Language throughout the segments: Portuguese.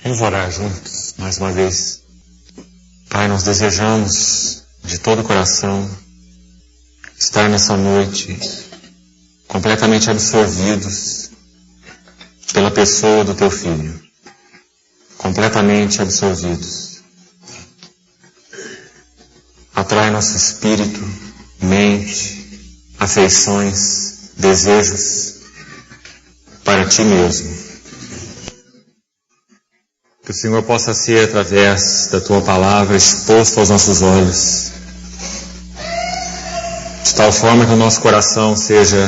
Vamos orar juntos, mais uma vez. Pai, nós desejamos de todo o coração estar nessa noite completamente absorvidos pela pessoa do Teu Filho. Completamente absorvidos. Atrai nosso espírito, mente, afeições, desejos para Ti mesmo. Que o Senhor possa ser, através da Tua palavra, exposto aos nossos olhos, de tal forma que o nosso coração seja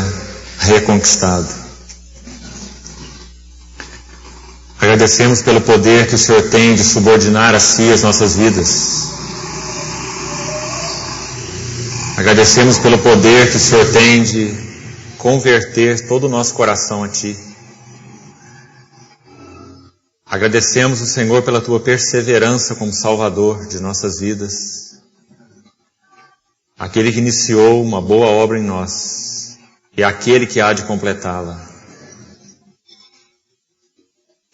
reconquistado. Agradecemos pelo poder que o Senhor tem de subordinar a Si as nossas vidas. Agradecemos pelo poder que o Senhor tem de converter todo o nosso coração a Ti. Agradecemos o Senhor pela Tua perseverança como Salvador de nossas vidas. Aquele que iniciou uma boa obra em nós e aquele que há de completá-la.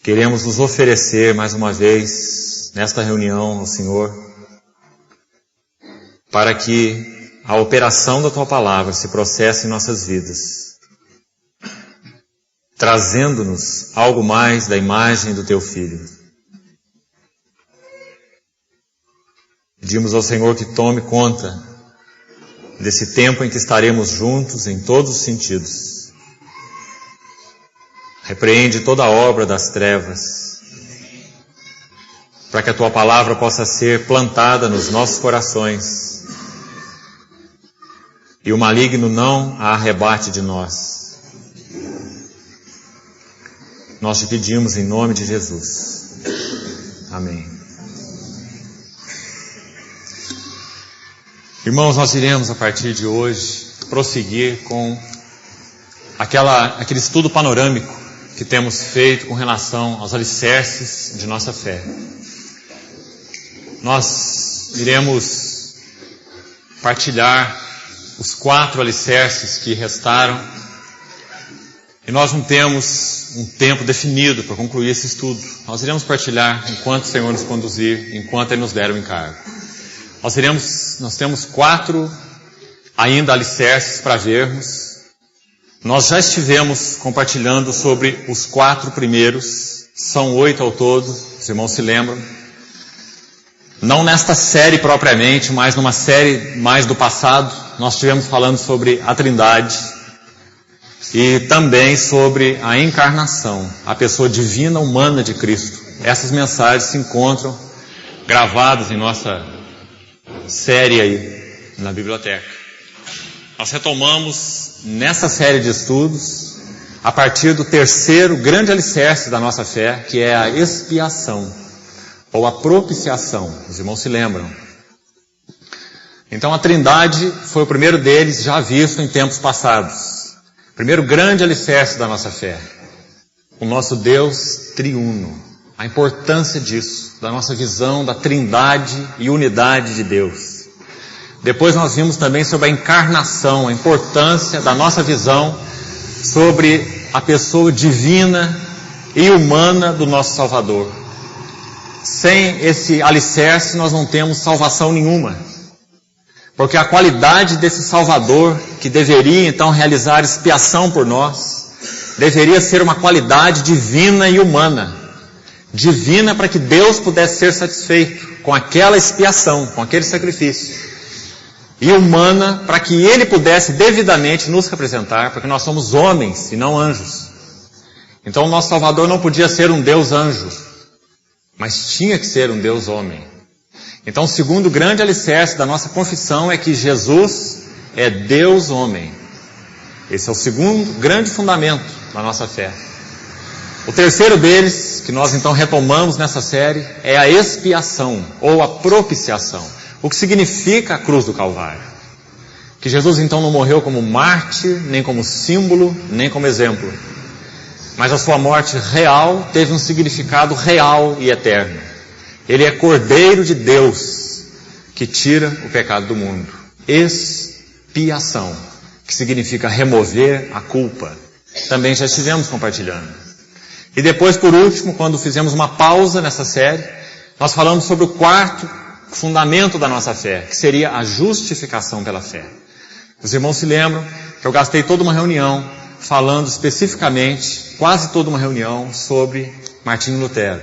Queremos nos oferecer mais uma vez nesta reunião ao Senhor para que a operação da Tua palavra se processe em nossas vidas, trazendo-nos algo mais da imagem do Teu Filho. Pedimos ao Senhor que tome conta desse tempo em que estaremos juntos em todos os sentidos. Repreende toda a obra das trevas, para que a Tua palavra possa ser plantada nos nossos corações e o maligno não a arrebate de nós. Nós te pedimos em nome de Jesus. Amém. Irmãos, nós iremos a partir de hoje prosseguir com aquele estudo panorâmico que temos feito com relação aos alicerces de nossa fé. Nós iremos partilhar os 4 alicerces que restaram e nós não temos um tempo definido para concluir esse estudo. Nós iremos partilhar enquanto o Senhor nos conduzir, enquanto Ele nos der o encargo. Nós temos 4 ainda alicerces para vermos. Nós já estivemos compartilhando sobre os 4 primeiros, são 8 ao todo, os irmãos se lembram. Não nesta série propriamente, mas numa série mais do passado, nós estivemos falando sobre a Trindade, e também sobre a encarnação, a pessoa divina humana de Cristo. Essas mensagens se encontram gravadas em nossa série aí na biblioteca. Nós retomamos nessa série de estudos a partir do 3º grande alicerce da nossa fé, que é a expiação, ou a propiciação. Os irmãos se lembram. Então a Trindade foi o primeiro deles já visto em tempos passados. Primeiro grande alicerce da nossa fé, o nosso Deus triuno, a importância disso, da nossa visão da trindade e unidade de Deus. Depois nós vimos também sobre a encarnação, a importância da nossa visão sobre a pessoa divina e humana do nosso Salvador. Sem esse alicerce nós não temos salvação nenhuma. Porque a qualidade desse Salvador, que deveria então realizar expiação por nós, deveria ser uma qualidade divina e humana. Divina para que Deus pudesse ser satisfeito com aquela expiação, com aquele sacrifício. E humana para que Ele pudesse devidamente nos representar, porque nós somos homens e não anjos. Então o nosso Salvador não podia ser um Deus anjo, mas tinha que ser um Deus homem. Então, o segundo grande alicerce da nossa confissão é que Jesus é Deus homem. Esse é o segundo grande fundamento da nossa fé. O terceiro deles, que nós então retomamos nessa série, é a expiação, ou a propiciação. O que significa a cruz do Calvário. Que Jesus então não morreu como mártir, nem como símbolo, nem como exemplo. Mas a sua morte real teve um significado real e eterno. Ele é Cordeiro de Deus, que tira o pecado do mundo. Expiação, que significa remover a culpa. Também já estivemos compartilhando. E depois, por último, quando fizemos uma pausa nessa série, nós falamos sobre o quarto fundamento da nossa fé, que seria a justificação pela fé. Os irmãos se lembram que eu gastei toda uma reunião falando especificamente, quase toda uma reunião, sobre Martinho Lutero,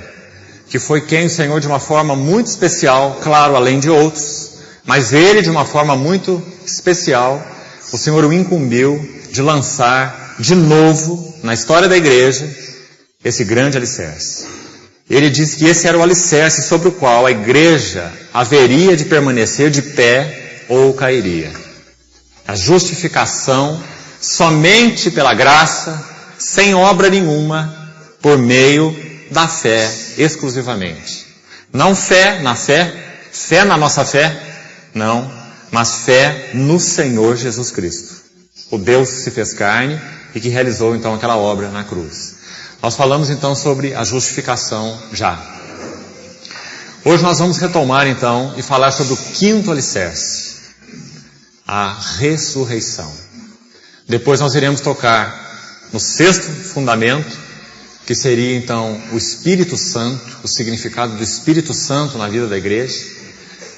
que foi quem o Senhor, de uma forma muito especial, claro, além de outros, mas ele, de uma forma muito especial, o Senhor o incumbiu de lançar de novo, na história da igreja, esse grande alicerce. Ele disse que esse era o alicerce sobre o qual a igreja haveria de permanecer de pé ou cairia. A justificação somente pela graça, sem obra nenhuma, por meio da fé exclusivamente. Não fé na fé, fé na nossa fé, não, mas fé no Senhor Jesus Cristo, o Deus que se fez carne e que realizou então aquela obra na cruz. Nós falamos então sobre a justificação já. Hoje nós vamos retomar então e falar sobre o quinto alicerce, a ressurreição. Depois nós iremos tocar no sexto fundamento, que seria então o Espírito Santo, o significado do Espírito Santo na vida da igreja.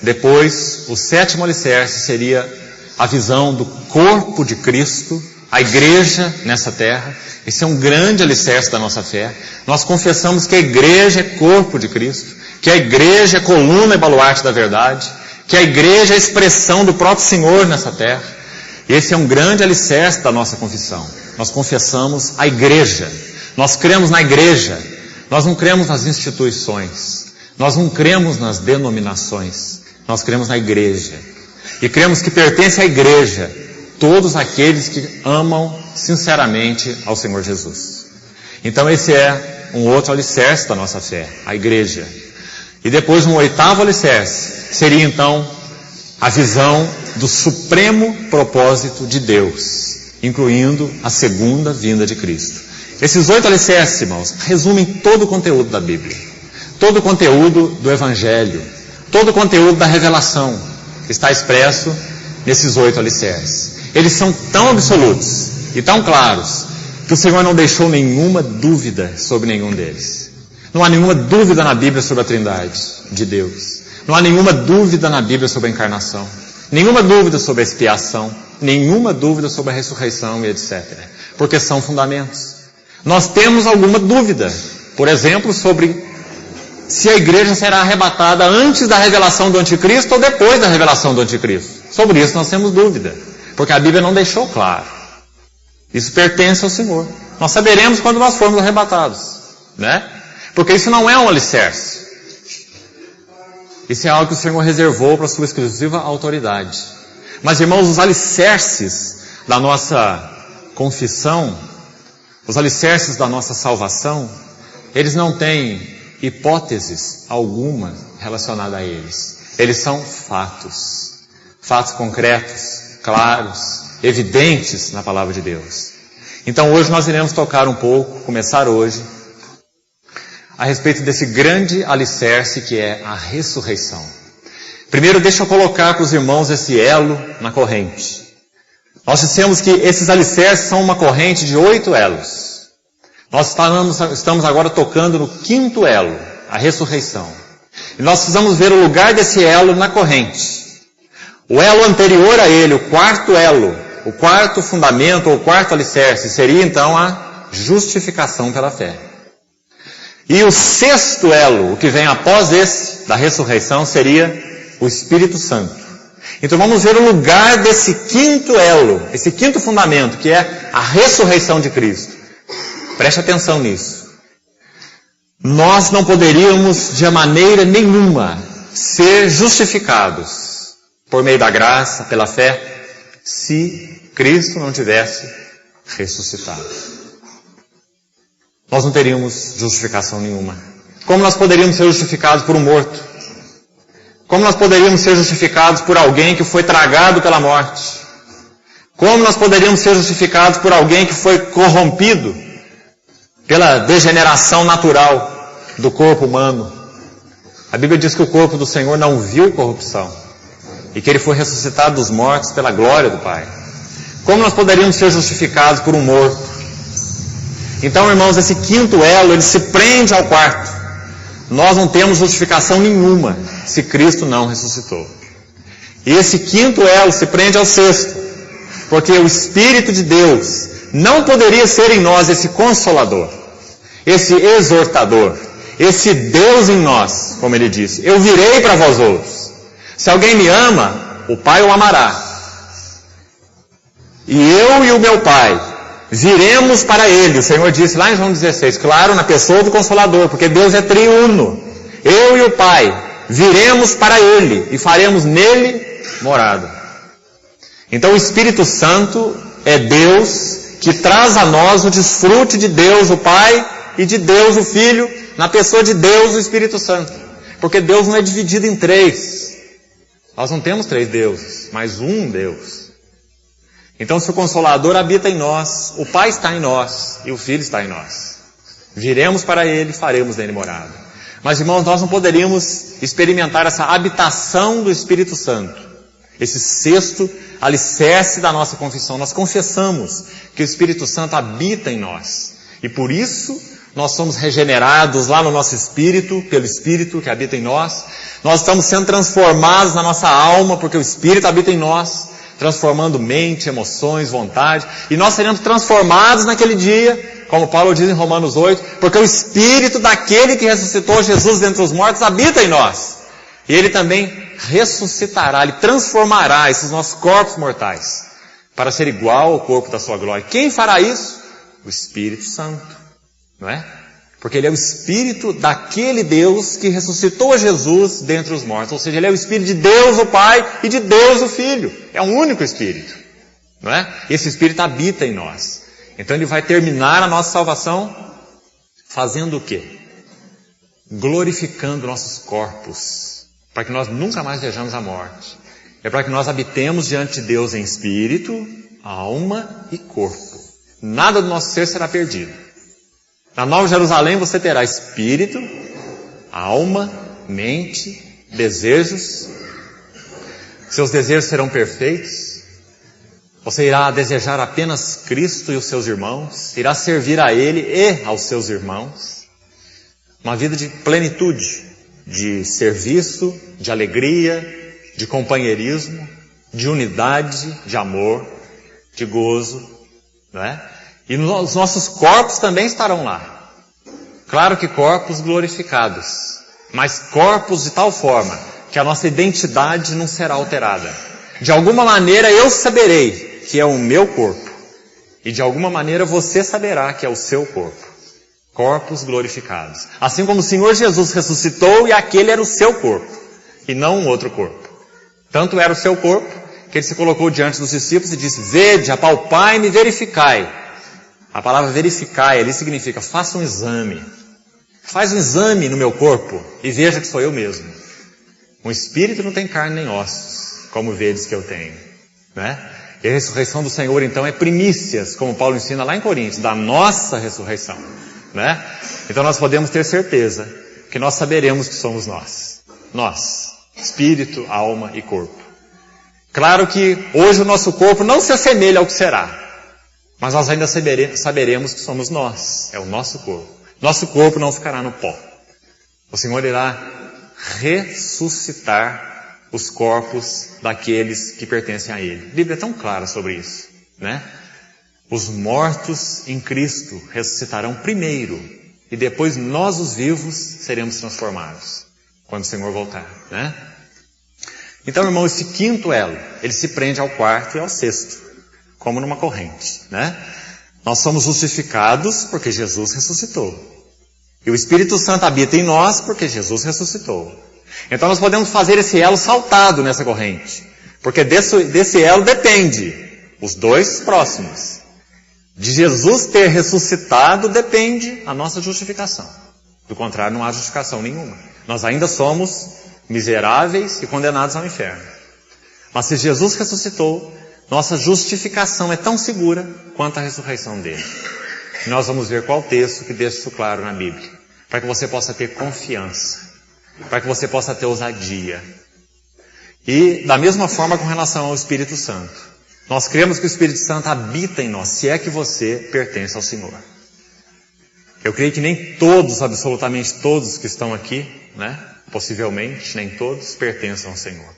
Depois, o sétimo alicerce seria a visão do corpo de Cristo, a igreja nessa terra. Esse é um grande alicerce da nossa fé. Nós confessamos que a igreja é corpo de Cristo, que a igreja é coluna e baluarte da verdade, que a igreja é a expressão do próprio Senhor nessa terra. Esse é um grande alicerce da nossa confissão. Nós confessamos a igreja. Nós cremos na igreja. Nós não cremos nas instituições. Nós não cremos nas denominações. Nós cremos na igreja. E cremos que pertence à igreja todos aqueles que amam sinceramente ao Senhor Jesus. Então esse é um outro alicerce da nossa fé, a igreja. E depois um oitavo alicerce seria então a visão do supremo propósito de Deus, incluindo a segunda vinda de Cristo. Esses 8 alicerces, irmãos, resumem todo o conteúdo da Bíblia, todo o conteúdo do Evangelho, todo o conteúdo da revelação está expresso nesses 8 alicerces. Eles são tão absolutos e tão claros que o Senhor não deixou nenhuma dúvida sobre nenhum deles. Não há nenhuma dúvida na Bíblia sobre a Trindade de Deus. Não há nenhuma dúvida na Bíblia sobre a encarnação. Nenhuma dúvida sobre a expiação. Nenhuma dúvida sobre a ressurreição e etc. Porque são fundamentos. Nós temos alguma dúvida, por exemplo, sobre se a igreja será arrebatada antes da revelação do anticristo ou depois da revelação do anticristo. Sobre isso nós temos dúvida, porque a Bíblia não deixou claro. Isso pertence ao Senhor. Nós saberemos quando nós formos arrebatados, né? Porque isso não é um alicerce. Isso é algo que o Senhor reservou para a sua exclusiva autoridade. Mas, irmãos, os alicerces da nossa confissão, os alicerces da nossa salvação, eles não têm hipóteses alguma relacionada a eles. Eles são fatos. Fatos concretos, claros, evidentes na palavra de Deus. Então hoje nós iremos tocar um pouco, começar hoje, a respeito desse grande alicerce que é a ressurreição. Primeiro deixa eu colocar para os irmãos esse elo na corrente. Nós dissemos que esses alicerces são uma corrente de 8 elos. Nós estamos agora tocando no 5º elo, a ressurreição. E nós precisamos ver o lugar desse elo na corrente. O elo anterior a ele, o 4º elo, o 4º fundamento ou 4º alicerce, seria então a justificação pela fé. E o 6º elo, o que vem após esse, da ressurreição, seria o Espírito Santo. Então vamos ver o lugar desse 5º elo, esse 5º fundamento, que é a ressurreição de Cristo. Preste atenção nisso. Nós não poderíamos de maneira nenhuma ser justificados por meio da graça, pela fé, se Cristo não tivesse ressuscitado. Nós não teríamos justificação nenhuma. Como nós poderíamos ser justificados por um morto? Como nós poderíamos ser justificados por alguém que foi tragado pela morte? Como nós poderíamos ser justificados por alguém que foi corrompido pela degeneração natural do corpo humano? A Bíblia diz que o corpo do Senhor não viu corrupção e que ele foi ressuscitado dos mortos pela glória do Pai. Como nós poderíamos ser justificados por um morto? Então, irmãos, esse quinto elo, ele se prende ao quarto. Nós não temos justificação nenhuma se Cristo não ressuscitou. E esse quinto elo se prende ao sexto, porque o Espírito de Deus não poderia ser em nós esse consolador, esse exortador, esse Deus em nós, como ele disse, eu virei para vós outros. Se alguém me ama, o Pai o amará. E eu e o meu Pai viremos para ele, o Senhor disse lá em João 16, claro, na pessoa do Consolador, porque Deus é triuno. Eu e o Pai viremos para ele e faremos nele morada. Então o Espírito Santo é Deus que traz a nós o desfrute de Deus o Pai e de Deus o Filho, na pessoa de Deus o Espírito Santo. Porque Deus não é dividido em três. Nós não temos três deuses, mas um Deus. Então se o Consolador habita em nós, o Pai está em nós e o Filho está em nós. Viremos para ele e faremos nele morada. Mas irmãos, nós não poderíamos experimentar essa habitação do Espírito Santo, esse sexto alicerce da nossa confissão. Nós confessamos que o Espírito Santo habita em nós. E por isso nós somos regenerados lá no nosso espírito, pelo Espírito que habita em nós. Nós estamos sendo transformados na nossa alma, porque o Espírito habita em nós, transformando mente, emoções, vontade. E nós seremos transformados naquele dia, como Paulo diz em Romanos 8, porque o Espírito daquele que ressuscitou Jesus dentre os mortos habita em nós. E ele também ressuscitará, ele transformará esses nossos corpos mortais para ser igual ao corpo da sua glória. Quem fará isso? O Espírito Santo, não é? Porque ele é o Espírito daquele Deus que ressuscitou Jesus dentre os mortos. Ou seja, ele é o Espírito de Deus o Pai e de Deus o Filho. É um único Espírito, não é? Esse Espírito habita em nós. Então ele vai terminar a nossa salvação fazendo o quê? Glorificando nossos corpos, para que nós nunca mais vejamos a morte. É para que nós habitemos diante de Deus em espírito, alma e corpo. Nada do nosso ser será perdido. Na Nova Jerusalém você terá espírito, alma, mente, desejos. Seus desejos serão perfeitos. Você irá desejar apenas Cristo e os seus irmãos. Irá servir a Ele e aos seus irmãos. Uma vida de plenitude, de serviço, de alegria, de companheirismo, de unidade, de amor, de gozo, não é? E os nossos corpos também estarão lá. Claro que corpos glorificados, mas corpos de tal forma que a nossa identidade não será alterada. De alguma maneira eu saberei que é o meu corpo, e de alguma maneira você saberá que é o seu corpo. Corpos glorificados. Assim como o Senhor Jesus ressuscitou e aquele era o seu corpo, e não um outro corpo. Tanto era o seu corpo, que ele se colocou diante dos discípulos e disse, vede, apalpai-me e verificai. A palavra verificai ali significa, faça um exame. Faz um exame no meu corpo e veja que sou eu mesmo. Um espírito não tem carne nem ossos, como vedes que eu tenho. Né? E a ressurreição do Senhor, então, é primícias, como Paulo ensina lá em Coríntios, da nossa ressurreição. Né? Então nós podemos ter certeza que nós saberemos que somos nós. Nós. Espírito, alma e corpo. Claro que hoje o nosso corpo não se assemelha ao que será. Mas nós ainda saberemos que somos nós. É o nosso corpo. Nosso corpo não ficará no pó. O Senhor irá ressuscitar os corpos daqueles que pertencem a Ele. A Bíblia é tão clara sobre isso, né? Os mortos em Cristo ressuscitarão primeiro. E depois nós, os vivos, seremos transformados. Quando o Senhor voltar, né? Então, irmão, esse quinto elo, ele se prende ao quarto e ao sexto, como numa corrente, né? Nós somos justificados porque Jesus ressuscitou. E o Espírito Santo habita em nós porque Jesus ressuscitou. Então nós podemos fazer esse elo saltado nessa corrente, porque desse elo depende os dois próximos. De Jesus ter ressuscitado depende a nossa justificação. Do contrário, não há justificação nenhuma. Nós ainda somos miseráveis e condenados ao inferno. Mas se Jesus ressuscitou, nossa justificação é tão segura quanto a ressurreição dele. E nós vamos ver qual texto que deixa isso claro na Bíblia, para que você possa ter confiança, para que você possa ter ousadia. E da mesma forma com relação ao Espírito Santo. Nós cremos que o Espírito Santo habita em nós, se é que você pertence ao Senhor. Eu creio que nem todos, absolutamente todos que estão aqui, né? Possivelmente, nem todos pertencem ao Senhor.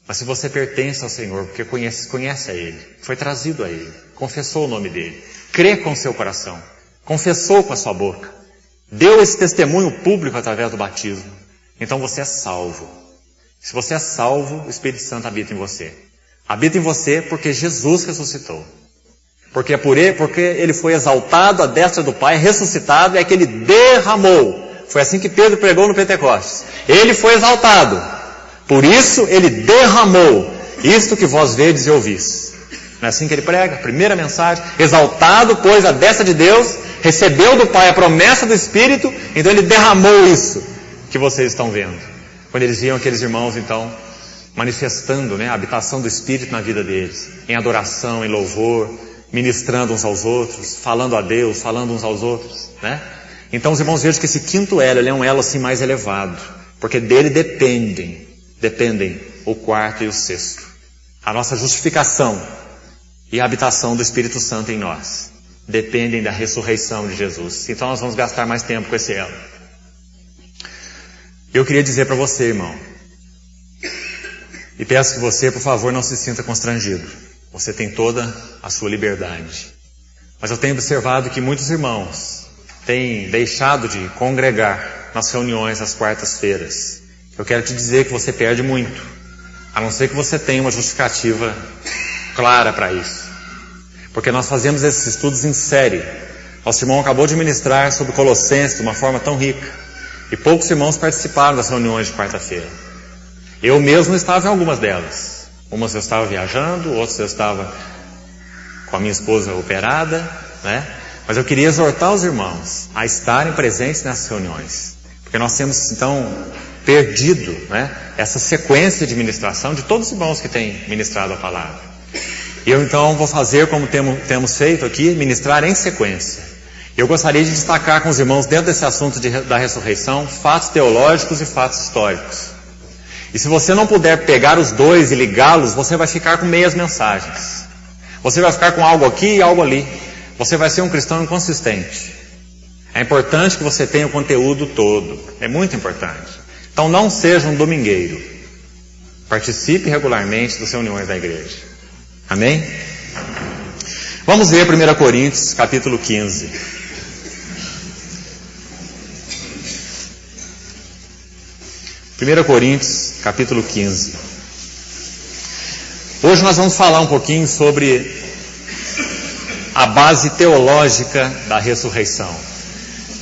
Mas se você pertence ao Senhor, porque conhece a Ele, foi trazido a Ele, confessou o nome dEle, crê com o seu coração, confessou com a sua boca, deu esse testemunho público através do batismo, então você é salvo. Se você é salvo, o Espírito Santo habita em você. Habita em você porque Jesus ressuscitou. Porque ele foi exaltado à destra do Pai, ressuscitado, é que ele derramou. Foi assim que Pedro pregou no Pentecostes. Ele foi exaltado. Por isso ele derramou isto que vós vedes e ouvis. Não é assim que ele prega? Primeira mensagem. Exaltado, pois, à destra de Deus, recebeu do Pai a promessa do Espírito, então ele derramou isso que vocês estão vendo. Quando eles viam aqueles irmãos, então, manifestando, né, a habitação do Espírito na vida deles, em adoração, em louvor, ministrando uns aos outros, falando a Deus, falando uns aos outros, né? Então os irmãos vejam que esse quinto elo, ele é um elo assim mais elevado, porque dele dependem o quarto e o sexto. A nossa justificação e a habitação do Espírito Santo em nós dependem da ressurreição de Jesus. Então nós vamos gastar mais tempo com esse elo. Eu queria dizer para você, irmão, e peço que você, por favor, não se sinta constrangido. Você tem toda a sua liberdade. Mas eu tenho observado que muitos irmãos têm deixado de congregar nas reuniões às quartas-feiras. Eu quero te dizer que você perde muito, a não ser que você tenha uma justificativa clara para isso. Porque nós fazemos esses estudos em série. Nosso irmão acabou de ministrar sobre Colossenses de uma forma tão rica. E poucos irmãos participaram das reuniões de quarta-feira. Eu mesmo estava em algumas delas. Umas eu estava viajando, outras eu estava com a minha esposa operada, né? Mas eu queria exortar os irmãos a estarem presentes nessas reuniões. Porque nós temos, então, perdido, né, essa sequência de ministração de todos os irmãos que têm ministrado a palavra. E eu, então, vou fazer como temos feito aqui, ministrar em sequência. Eu gostaria de destacar com os irmãos, dentro desse assunto da ressurreição, fatos teológicos e fatos históricos. E se você não puder pegar os dois e ligá-los, você vai ficar com meias mensagens. Você vai ficar com algo aqui e algo ali. Você vai ser um cristão inconsistente. É importante que você tenha o conteúdo todo. É muito importante. Então não seja um domingueiro. Participe regularmente das reuniões da igreja. Amém? Vamos ver 1 Coríntios, capítulo 15. 1 Coríntios, capítulo 15. Hoje nós vamos falar um pouquinho sobre a base teológica da ressurreição,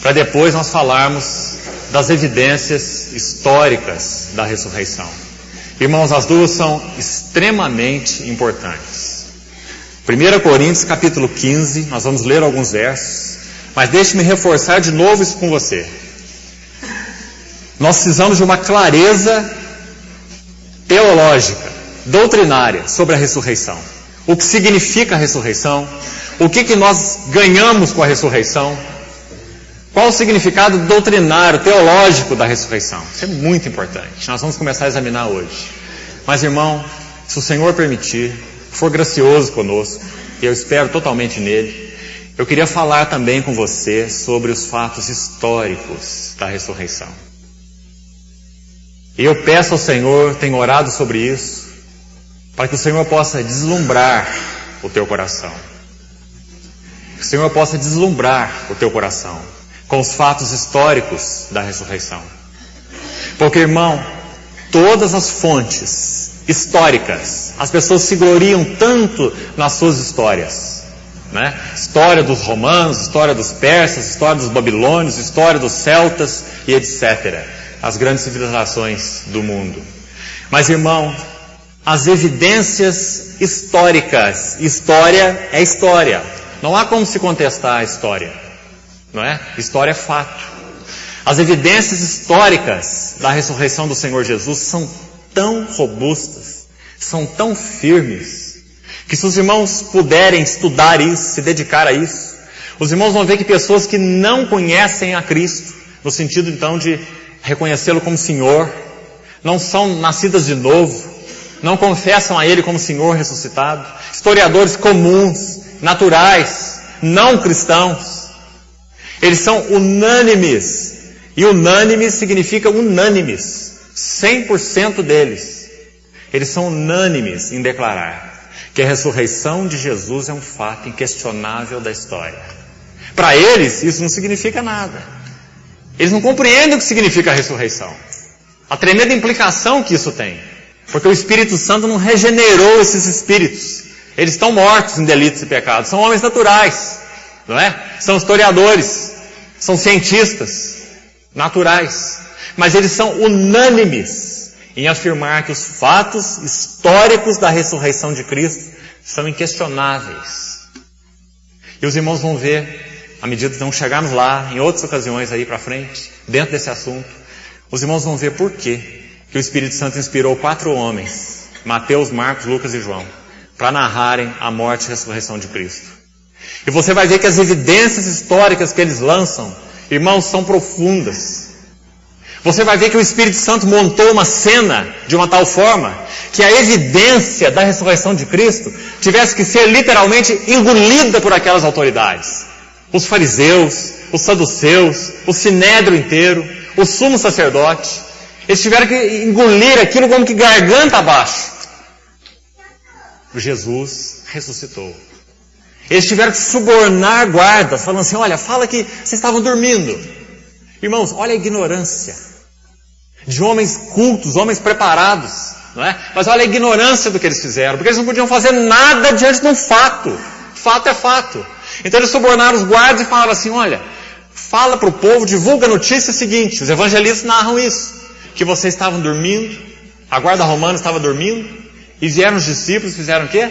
para depois nós falarmos das evidências históricas da ressurreição. Irmãos, as duas são extremamente importantes. 1 Coríntios, capítulo 15, nós vamos ler alguns versos, mas deixe-me reforçar de novo isso com você. Nós precisamos de uma clareza teológica, doutrinária, sobre a ressurreição. O que significa a ressurreição? O que nós ganhamos com a ressurreição? Qual o significado doutrinário, teológico da ressurreição? Isso é muito importante. Nós vamos começar a examinar hoje. Mas, irmão, se o Senhor permitir, for gracioso conosco, e eu espero totalmente nele, eu queria falar também com você sobre os fatos históricos da ressurreição. E eu peço ao Senhor, tenho orado sobre isso, para que o Senhor possa deslumbrar o teu coração. Que o Senhor possa deslumbrar o teu coração com os fatos históricos da ressurreição. Porque, irmão, todas as fontes históricas, as pessoas se gloriam tanto nas suas histórias, né? História dos romanos, história dos persas, história dos babilônios, história dos celtas e etc. As grandes civilizações do mundo. Mas, irmão, as evidências históricas, história é história. Não há como se contestar a história, não é? História é fato. As evidências históricas da ressurreição do Senhor Jesus são tão robustas, são tão firmes, que se os irmãos puderem estudar isso, se dedicar a isso, os irmãos vão ver que pessoas que não conhecem a Cristo, no sentido então de reconhecê-lo como Senhor, não são nascidas de novo, não confessam a Ele como Senhor ressuscitado, historiadores comuns, naturais, não cristãos, Eles são unânimes. E unânimes significa unânimes. 100% deles. Eles são unânimes em declarar que a ressurreição de Jesus é um fato inquestionável da história. Para eles, isso não significa nada. Eles não compreendem o que significa a ressurreição. A tremenda implicação que isso tem. Porque o Espírito Santo não regenerou esses espíritos. Eles estão mortos em delitos e pecados. São homens naturais, não é? São historiadores, são cientistas naturais. Mas eles são unânimes em afirmar que os fatos históricos da ressurreição de Cristo são inquestionáveis. E os irmãos vão ver, à medida que vamos chegarmos lá, em outras ocasiões aí para frente, dentro desse assunto, os irmãos vão ver por quê que o Espírito Santo inspirou 4 homens, Mateus, Marcos, Lucas e João, para narrarem a morte e a ressurreição de Cristo. E você vai ver que as evidências históricas que eles lançam, irmãos, são profundas. Você vai ver que o Espírito Santo montou uma cena de uma tal forma que a evidência da ressurreição de Cristo tivesse que ser literalmente engolida por aquelas autoridades. Os fariseus, os saduceus, o sinédrio inteiro, o sumo sacerdote. Eles tiveram que engolir aquilo como que garganta abaixo. Jesus ressuscitou. Eles tiveram que subornar guardas, falando assim, olha, fala que vocês estavam dormindo. Irmãos, olha a ignorância de homens cultos, homens preparados, não é? Mas olha a ignorância do que eles fizeram, porque eles não podiam fazer nada diante de um fato. Fato é fato. Então eles subornaram os guardas e falaram assim, olha, fala para o povo, divulga a notícia seguinte, os evangelistas narram isso, que vocês estavam dormindo, a guarda romana estava dormindo, e vieram os discípulos e fizeram o quê?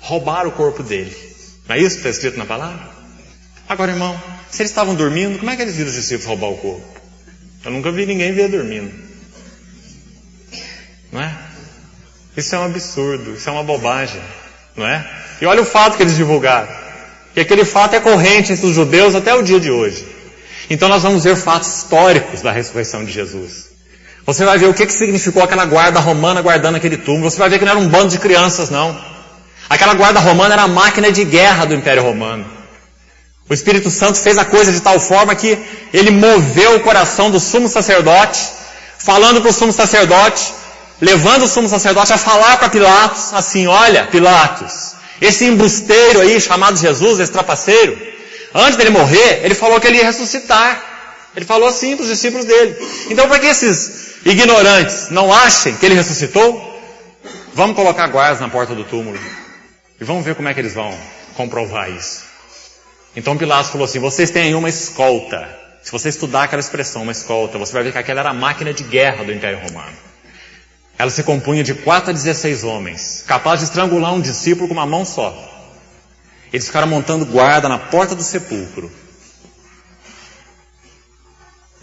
Roubaram o corpo dele. Não é isso que está escrito na palavra? Agora, irmão, se eles estavam dormindo, como é que eles viram os discípulos roubar o corpo? Eu nunca vi ninguém ver dormindo. Não é? Isso é um absurdo, isso é uma bobagem. Não é? E olha o fato que eles divulgaram. E aquele fato é corrente entre os judeus até o dia de hoje. Então nós vamos ver fatos históricos da ressurreição de Jesus. Você vai ver o que significou aquela guarda romana guardando aquele túmulo. Você vai ver que não era um bando de crianças, não. Aquela guarda romana era a máquina de guerra do Império Romano. O Espírito Santo fez a coisa de tal forma que ele moveu o coração do sumo sacerdote, falando para o sumo sacerdote, levando o sumo sacerdote a falar para Pilatos, assim, olha, Pilatos, esse embusteiro aí chamado Jesus, esse trapaceiro, antes dele morrer, ele falou que ele ia ressuscitar. Ele falou assim para os discípulos dele. Então, para que esses ignorantes não achem que ele ressuscitou, vamos colocar guardas na porta do túmulo e vamos ver como é que eles vão comprovar isso. Então Pilatos falou assim, vocês têm aí uma escolta. Se você estudar aquela expressão, uma escolta, você vai ver que aquela era a máquina de guerra do Império Romano. Ela se compunha de 4 a 16 homens, capazes de estrangular um discípulo com uma mão só. Eles ficaram montando guarda na porta do sepulcro.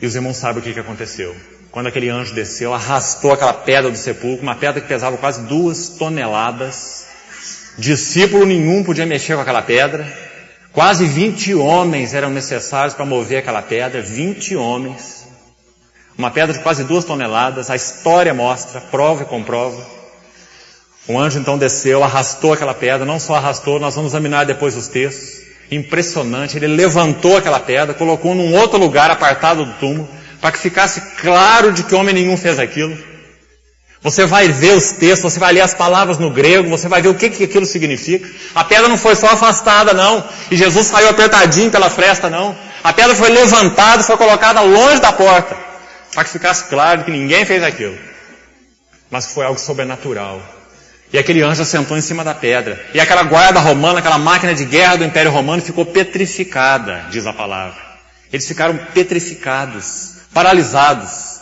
E os irmãos sabem o que aconteceu. Quando aquele anjo desceu, arrastou aquela pedra do sepulcro, uma pedra que pesava quase 2 toneladas. Discípulo nenhum podia mexer com aquela pedra. Quase 20 homens eram necessários para mover aquela pedra. 20 homens. Uma pedra de quase 2 toneladas. A história mostra, prova e comprova. O anjo então desceu, arrastou aquela pedra. Não só arrastou, nós vamos examinar depois os textos. Impressionante, ele levantou aquela pedra, colocou num outro lugar apartado do túmulo, para que ficasse claro de que homem nenhum fez aquilo. Você vai ver os textos, você vai ler as palavras no grego, você vai ver o que aquilo significa. A pedra não foi só afastada, não, e Jesus saiu apertadinho pela fresta, não. A pedra foi levantada e foi colocada longe da porta, para que ficasse claro que ninguém fez aquilo. Mas foi algo sobrenatural. E aquele anjo assentou em cima da pedra. E aquela guarda romana, aquela máquina de guerra do Império Romano ficou petrificada, diz a palavra. Eles ficaram petrificados, paralisados.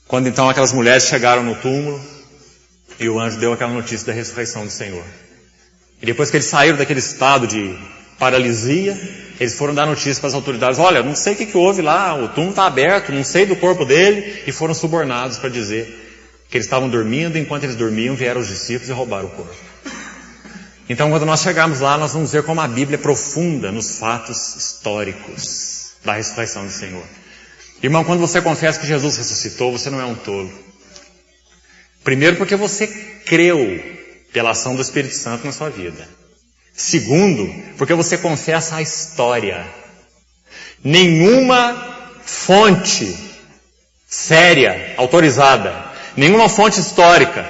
Quando então aquelas mulheres chegaram no túmulo e o anjo deu aquela notícia da ressurreição do Senhor. E depois que eles saíram daquele estado de paralisia, eles foram dar notícia para as autoridades. Olha, não sei o que houve lá, o túmulo está aberto, não sei do corpo dele. E foram subornados para dizer que eles estavam dormindo, enquanto eles dormiam, vieram os discípulos e roubaram o corpo. Então, quando nós chegarmos lá, nós vamos ver como a Bíblia é profunda nos fatos históricos da ressurreição do Senhor. Irmão, quando você confessa que Jesus ressuscitou, você não é um tolo. Primeiro, porque você creu pela ação do Espírito Santo na sua vida. Segundo, porque você confessa a história. Nenhuma fonte séria, autorizada, nenhuma fonte histórica,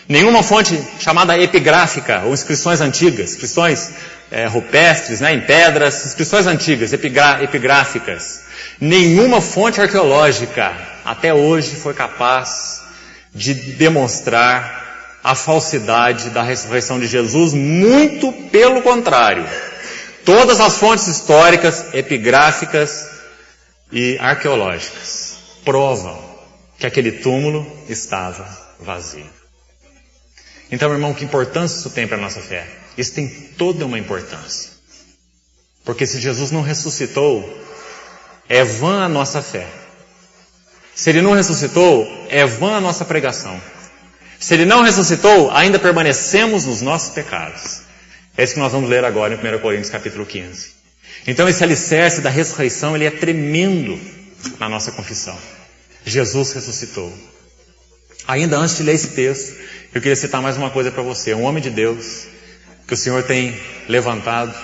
nenhuma fonte chamada epigráfica, ou inscrições antigas, inscrições rupestres, em pedras, inscrições antigas, epigráficas, nenhuma fonte arqueológica até hoje foi capaz de demonstrar a falsidade da ressurreição de Jesus, muito pelo contrário. Todas as fontes históricas, epigráficas e arqueológicas provam que aquele túmulo estava vazio. Então, irmão, que importância isso tem para a nossa fé? Isso tem toda uma importância. Porque se Jesus não ressuscitou, é vã a nossa fé. Se Ele não ressuscitou, é vã a nossa pregação. Se Ele não ressuscitou, ainda permanecemos nos nossos pecados. É isso que nós vamos ler agora em 1 Coríntios capítulo 15. Então esse alicerce da ressurreição, ele é tremendo na nossa confissão. Jesus ressuscitou. Ainda antes de ler esse texto, eu queria citar mais uma coisa para você. Um homem de Deus que o Senhor tem levantado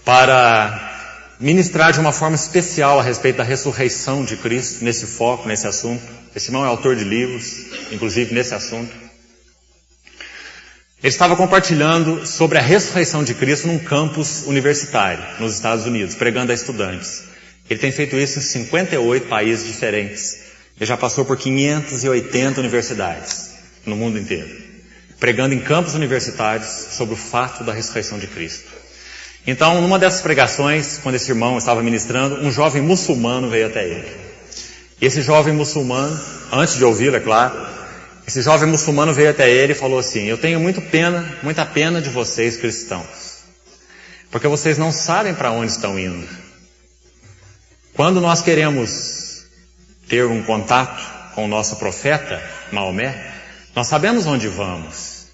para ministrar de uma forma especial a respeito da ressurreição de Cristo, nesse foco, nesse assunto. Esse irmão é autor de livros, inclusive nesse assunto. Ele estava compartilhando sobre a ressurreição de Cristo num campus universitário, nos Estados Unidos, pregando a estudantes. Ele tem feito isso em 58 países diferentes. Ele já passou por 580 universidades no mundo inteiro, pregando em campos universitários sobre o fato da ressurreição de Cristo. Então, numa dessas pregações, quando esse irmão estava ministrando, um jovem muçulmano veio até ele. E esse jovem muçulmano, antes de ouvi-lo, é claro, esse jovem muçulmano veio até ele e falou assim: eu tenho muita pena de vocês cristãos, porque vocês não sabem para onde estão indo. Quando nós queremos ter um contato com o nosso profeta, Maomé, nós sabemos onde vamos.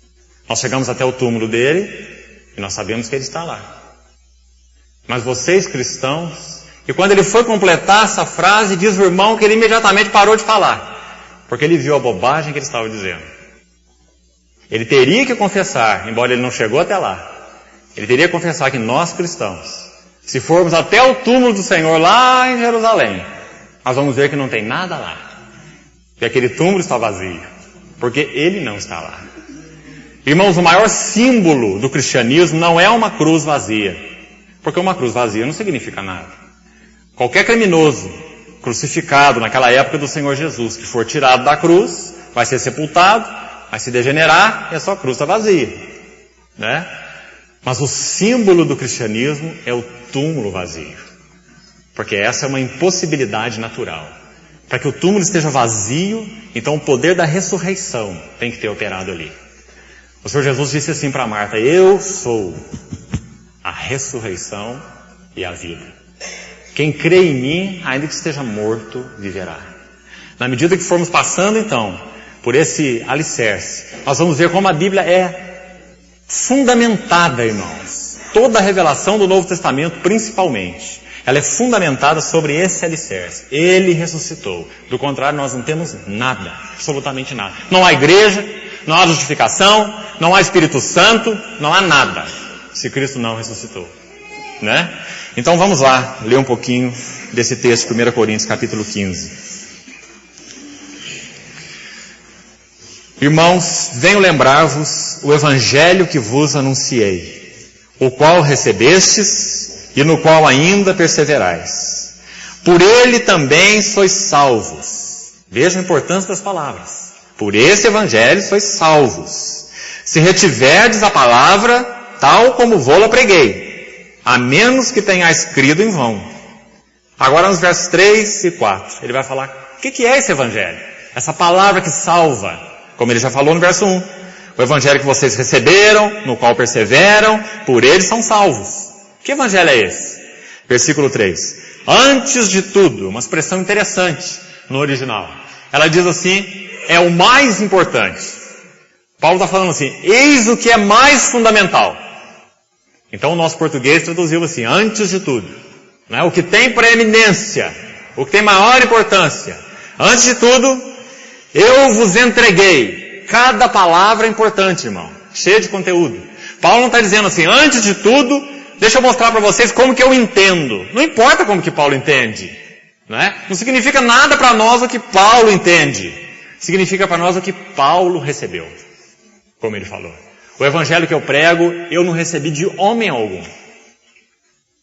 Nós chegamos até o túmulo dele e nós sabemos que ele está lá. Mas vocês cristãos... E quando ele foi completar essa frase, diz o irmão que ele imediatamente parou de falar, porque ele viu a bobagem que ele estava dizendo. Ele teria que confessar, embora ele não chegou até lá, ele teria que confessar que nós cristãos, se formos até o túmulo do Senhor lá em Jerusalém, nós vamos ver que não tem nada lá, que aquele túmulo está vazio, porque ele não está lá. Irmãos, o maior símbolo do cristianismo não é uma cruz vazia, porque uma cruz vazia não significa nada. Qualquer criminoso crucificado naquela época do Senhor Jesus, que for tirado da cruz, vai ser sepultado, vai se degenerar e a sua cruz está vazia, né? Mas o símbolo do cristianismo é o túmulo vazio, porque essa é uma impossibilidade natural. Para que o túmulo esteja vazio, então o poder da ressurreição tem que ter operado ali. O Senhor Jesus disse assim para Marta: eu sou a ressurreição e a vida. Quem crê em mim, ainda que esteja morto, viverá. Na medida que formos passando, então, por esse alicerce, nós vamos ver como a Bíblia é fundamentada, irmãos. Toda a revelação do Novo Testamento, principalmente, ela é fundamentada sobre esse alicerce. Ele ressuscitou. Do contrário, nós não temos nada, absolutamente nada. Não há igreja, não há justificação, não há Espírito Santo, não há nada, se Cristo não ressuscitou, né? Então vamos lá, ler um pouquinho desse texto, 1 Coríntios capítulo 15. Irmãos, venho lembrar-vos o evangelho que vos anunciei, o qual recebestes e no qual ainda perseverais. Por ele também sois salvos. Veja a importância das palavras. Por esse evangelho sois salvos, se retiverdes a palavra tal como vou-la preguei, a menos que tenhais crido em vão. Agora nos versos 3 e 4, ele vai falar o que é esse evangelho? Essa palavra que salva, como ele já falou no verso 1. O evangelho que vocês receberam, no qual perseveram, por ele são salvos. Que evangelho é esse? Versículo 3. Antes de tudo, uma expressão interessante no original. Ela diz assim, é o mais importante. Paulo está falando assim, eis o que é mais fundamental. Então o nosso português traduziu assim, antes de tudo, né? O que tem preeminência, o que tem maior importância. Antes de tudo, eu vos entreguei. Cada palavra é importante, irmão, cheia de conteúdo. Paulo não está dizendo assim, antes de tudo, deixa eu mostrar para vocês como que eu entendo. Não importa como que Paulo entende, né? Não significa nada para nós o que Paulo entende. Significa para nós o que Paulo recebeu, como ele falou. O evangelho que eu prego, eu não recebi de homem algum,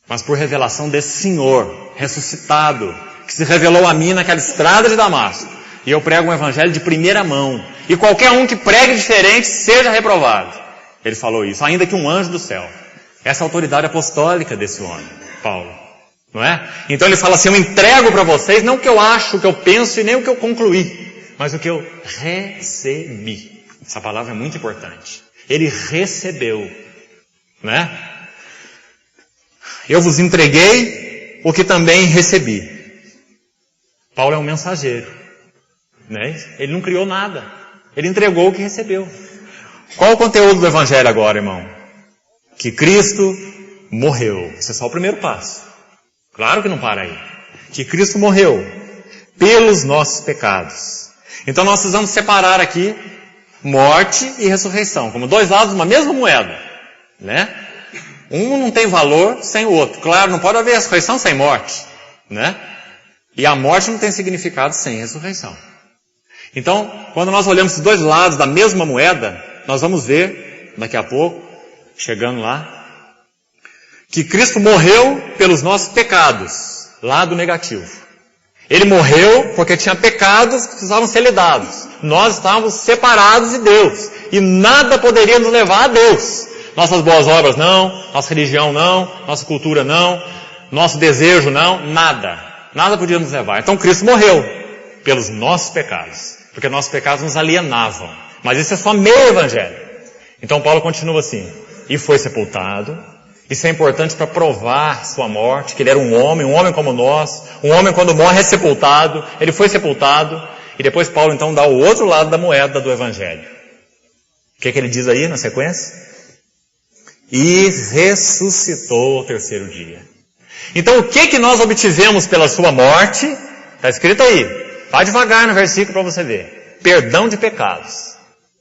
mas por revelação desse Senhor ressuscitado, que se revelou a mim naquela estrada de Damasco. E eu prego um evangelho de primeira mão. E qualquer um que pregue diferente seja reprovado. Ele falou isso, ainda que um anjo do céu. Essa é a autoridade apostólica desse homem, Paulo. Não é? Então ele fala assim, eu entrego para vocês, não o que eu acho, o que eu penso e nem o que eu concluí, mas o que eu recebi. Essa palavra é muito importante. Ele recebeu, né? Eu vos entreguei o que também recebi. Paulo é um mensageiro, né? Ele não criou nada. Ele entregou o que recebeu. Qual o conteúdo do evangelho agora, irmão? Que Cristo morreu. Esse é só o primeiro passo. Claro que não para aí. Que Cristo morreu pelos nossos pecados. Então nós precisamos separar aqui morte e ressurreição, como dois lados de uma mesma moeda, né? Um não tem valor sem o outro. Claro, não pode haver ressurreição sem morte, né? E a morte não tem significado sem ressurreição. Então, quando nós olhamos esses dois lados da mesma moeda, nós vamos ver, daqui a pouco, chegando lá, que Cristo morreu pelos nossos pecados, lado negativo. Ele morreu porque tinha pecados que precisavam ser lidados. Nós estávamos separados de Deus. E nada poderia nos levar a Deus. Nossas boas obras não, nossa religião não, nossa cultura não, nosso desejo não, nada. Nada podia nos levar. Então Cristo morreu pelos nossos pecados. Porque nossos pecados nos alienavam. Mas isso é só meio evangelho. Então Paulo continua assim. E foi sepultado. Isso é importante para provar sua morte, que ele era um homem como nós. Um homem quando morre é sepultado. Ele foi sepultado. E depois Paulo então dá o outro lado da moeda do evangelho. O que ele diz aí na sequência? E ressuscitou ao terceiro dia. Então o que nós obtivemos pela sua morte? Está escrito aí. Vai devagar no versículo para você ver. Perdão de pecados,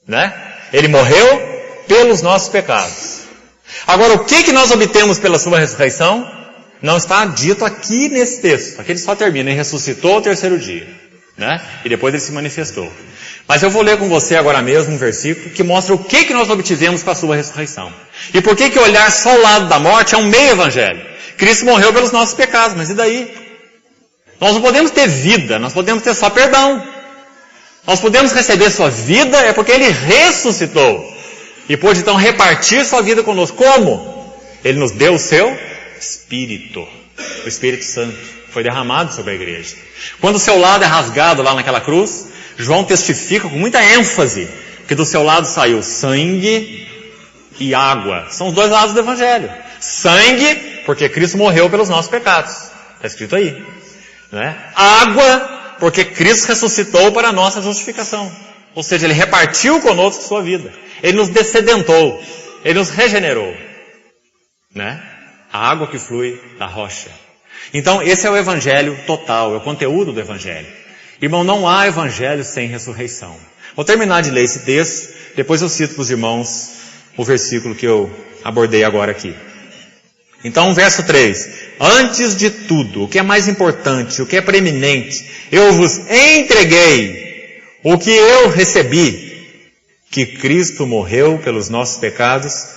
né? Ele morreu pelos nossos pecados. Agora, o que nós obtemos pela sua ressurreição? Não está dito aqui nesse texto. Aqui ele só termina, ele ressuscitou ao terceiro dia, né? E depois ele se manifestou. Mas eu vou ler com você agora mesmo um versículo que mostra o que nós obtivemos com a sua ressurreição. E por que olhar só o lado da morte é um meio evangelho? Cristo morreu pelos nossos pecados, mas e daí? Nós não podemos ter vida, nós podemos ter só perdão. Nós podemos receber sua vida é porque Ele ressuscitou. E pôde então repartir sua vida conosco. Como? Ele nos deu o seu Espírito. O Espírito Santo foi derramado sobre a igreja. Quando o seu lado é rasgado lá naquela cruz, João testifica com muita ênfase que do seu lado saiu sangue e água. São os dois lados do Evangelho. Sangue, porque Cristo morreu pelos nossos pecados. Está escrito aí. Né? Água, porque Cristo ressuscitou para a nossa justificação. Ou seja, Ele repartiu conosco sua vida. Ele nos descedentou. Ele nos regenerou. Né? A água que flui da rocha. Então, esse é o Evangelho total, é o conteúdo do Evangelho. Irmão, não há Evangelho sem ressurreição. Vou terminar de ler esse texto, depois eu cito para os irmãos o versículo que eu abordei agora aqui. Então, verso 3. Antes de tudo, o que é mais importante, o que é preeminente, eu vos entreguei o que eu recebi, que Cristo morreu pelos nossos pecados.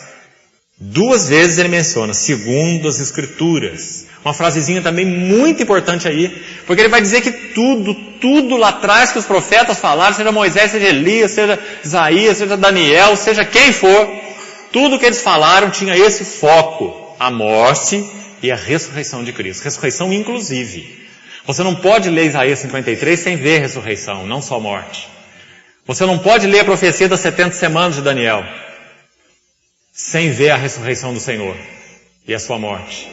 Duas vezes ele menciona, segundo as Escrituras. Uma frasezinha também muito importante aí, porque ele vai dizer que tudo lá atrás que os profetas falaram, seja Moisés, seja Elias, seja Isaías, seja Daniel, seja quem for, tudo que eles falaram tinha esse foco, a morte e a ressurreição de Cristo. Ressurreição inclusive. Você não pode ler Isaías 53 sem ver ressurreição, não só morte. Você não pode ler a profecia das 70 semanas de Daniel sem ver a ressurreição do Senhor e a sua morte.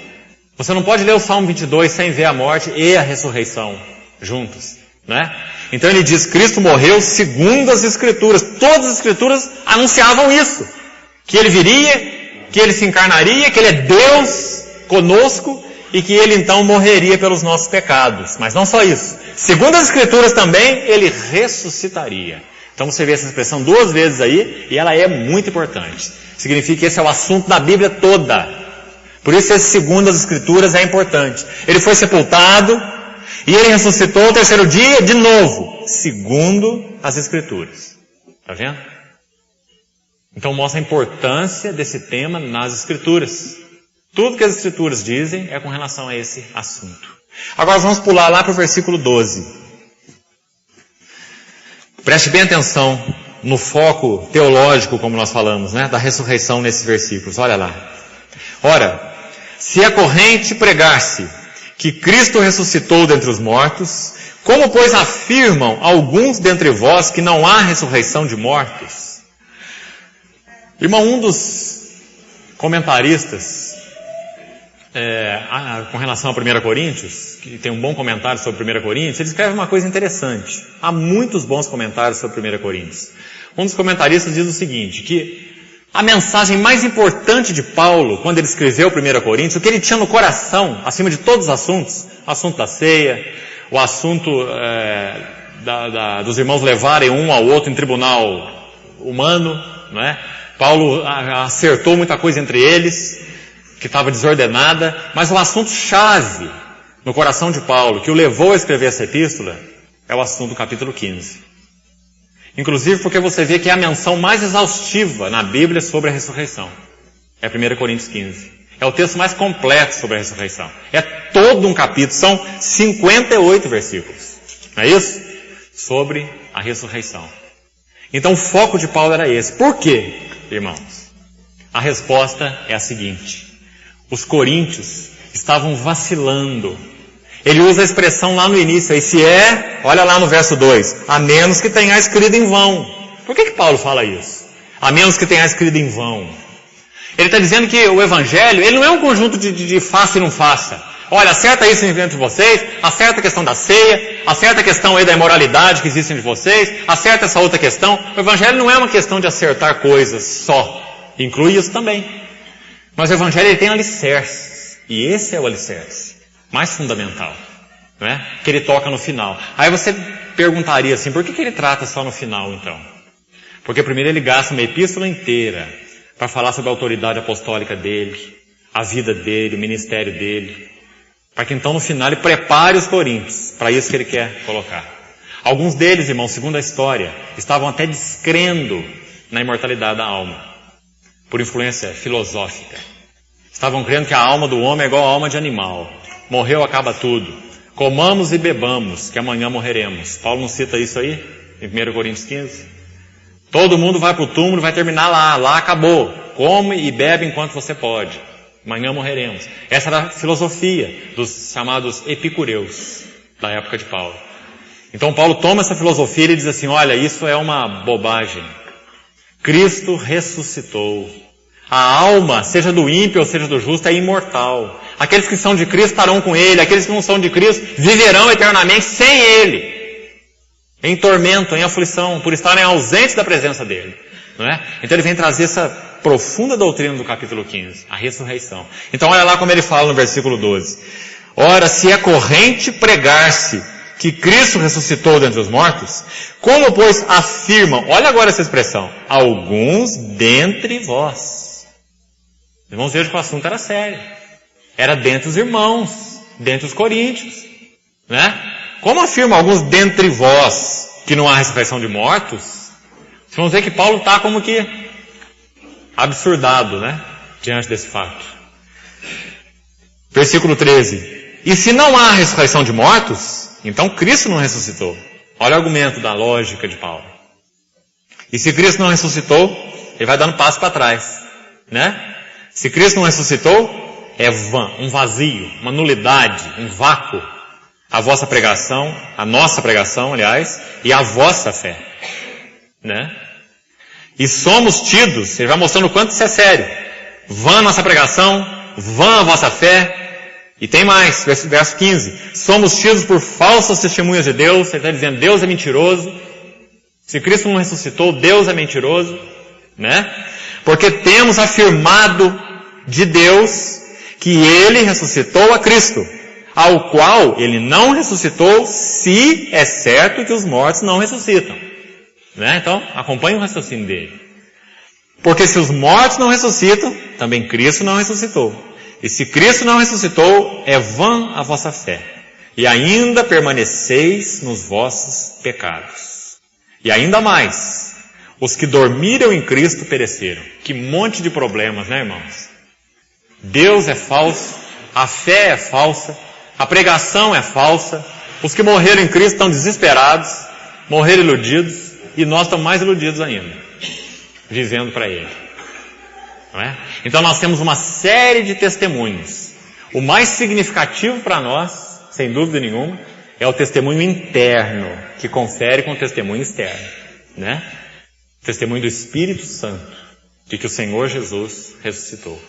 Você não pode ler o Salmo 22 sem ver a morte e a ressurreição juntos, né? Então ele diz, Cristo morreu segundo as Escrituras. Todas as Escrituras anunciavam isso. Que Ele viria, que Ele se encarnaria, que Ele é Deus conosco e que Ele então morreria pelos nossos pecados. Mas não só isso. Segundo as Escrituras também, Ele ressuscitaria. Então você vê essa expressão duas vezes aí e ela é muito importante. Significa que esse é o assunto da Bíblia toda. Por isso esse segundo as Escrituras é importante. Ele foi sepultado e ele ressuscitou ao terceiro dia de novo, segundo as Escrituras. Está vendo? Então mostra a importância desse tema nas Escrituras. Tudo que as Escrituras dizem é com relação a esse assunto. Agora vamos pular lá para o versículo 12. Preste bem atenção no foco teológico, como nós falamos, né, da ressurreição nesses versículos. Olha lá. Ora, se é corrente pregar-se que Cristo ressuscitou dentre os mortos, como pois afirmam alguns dentre vós que não há ressurreição de mortos? Irmão, um dos comentaristas com relação a 1 Coríntios, que tem um bom comentário sobre 1 Coríntios, ele escreve uma coisa interessante. Há muitos bons comentários sobre 1 Coríntios. Um dos comentaristas diz o seguinte, que a mensagem mais importante de Paulo, quando ele escreveu 1 Coríntios, o que ele tinha no coração, acima de todos os assuntos, o assunto da ceia, o assunto dos irmãos levarem um ao outro em tribunal humano, não é? Paulo acertou muita coisa entre eles, que estava desordenada, mas o assunto chave no coração de Paulo, que o levou a escrever essa epístola, é o assunto do capítulo 15. Inclusive porque você vê que é a menção mais exaustiva na Bíblia sobre a ressurreição. É 1 Coríntios 15. É o texto mais completo sobre a ressurreição. É todo um capítulo, são 58 versículos. Não é isso? Sobre a ressurreição. Então o foco de Paulo era esse. Por quê, irmãos? A resposta é a seguinte. Os coríntios estavam vacilando. Ele usa a expressão lá no início, aí se olha lá no verso 2, a menos que tenha escrito em vão. Por que Paulo fala isso? A menos que tenha escrito em vão. Ele está dizendo que o Evangelho, ele não é um conjunto de faça e não faça. Olha, acerta isso entre vocês, acerta a questão da ceia, acerta a questão aí da imoralidade que existe entre vocês, acerta essa outra questão. O Evangelho não é uma questão de acertar coisas só, inclui isso também. Mas o Evangelho ele tem alicerces, e esse é o alicerce mais fundamental, não é? Que ele toca no final. Aí você perguntaria assim, por que ele trata só no final então? Porque primeiro ele gasta uma epístola inteira para falar sobre a autoridade apostólica dele, a vida dele, o ministério dele, para que então no final ele prepare os coríntios, para isso que ele quer colocar. Alguns deles, irmãos, segundo a história, estavam até descrendo na imortalidade da alma, por influência filosófica. Estavam crendo que a alma do homem é igual à alma de animal. Morreu, acaba tudo. Comamos e bebamos, que amanhã morreremos. Paulo não cita isso aí? Em 1 Coríntios 15? Todo mundo vai para o túmulo, vai terminar lá. Lá acabou. Come e bebe enquanto você pode. Amanhã morreremos. Essa era a filosofia dos chamados epicureus, da época de Paulo. Então Paulo toma essa filosofia e ele diz assim, olha, isso é uma bobagem. Cristo ressuscitou. A alma, seja do ímpio ou seja do justo, é imortal. Aqueles que são de Cristo estarão com Ele. Aqueles que não são de Cristo viverão eternamente sem Ele. Em tormento, em aflição, por estarem ausentes da presença dEle. Não é? Então ele vem trazer essa profunda doutrina do capítulo 15, a ressurreição. Então olha lá como ele fala no versículo 12. Ora, se é corrente pregar-se que Cristo ressuscitou dentre os mortos, como pois afirmam, olha agora essa expressão, alguns dentre vós. Irmãos, vejam que o assunto era sério. Era dentre os irmãos, dentre os coríntios, né? Como afirmam alguns dentre vós que não há ressurreição de mortos, vocês vão ver que Paulo está como que absurdado, né? Diante desse fato. Versículo 13. E se não há ressurreição de mortos, então Cristo não ressuscitou. Olha o argumento da lógica de Paulo. E se Cristo não ressuscitou, ele vai dando passo para trás, né? Se Cristo não ressuscitou, é vã, um vazio, uma nulidade, um vácuo. A vossa pregação, a nossa pregação, aliás, e a vossa fé, né? E somos tidos, ele vai mostrando o quanto isso é sério. Vã a nossa pregação, vã a vossa fé, e tem mais, verso 15. Somos tidos por falsas testemunhas de Deus, ele está dizendo, Deus é mentiroso. Se Cristo não ressuscitou, Deus é mentiroso, né? Porque temos afirmado de Deus que Ele ressuscitou a Cristo, ao qual Ele não ressuscitou, se é certo que os mortos não ressuscitam. Né? Então, acompanhe o raciocínio dele. Porque se os mortos não ressuscitam, também Cristo não ressuscitou. E se Cristo não ressuscitou, é vã a vossa fé. E ainda permaneceis nos vossos pecados. E ainda mais, os que dormiram em Cristo pereceram. Que monte de problemas, né, irmãos? Deus é falso, a fé é falsa, a pregação é falsa, os que morreram em Cristo estão desesperados, morreram iludidos, e nós estamos mais iludidos ainda, vivendo para Ele. Não é? Então nós temos uma série de testemunhos. O mais significativo para nós, sem dúvida nenhuma, é o testemunho interno, que confere com o testemunho externo. Né? O testemunho do Espírito Santo, de que o Senhor Jesus ressuscitou.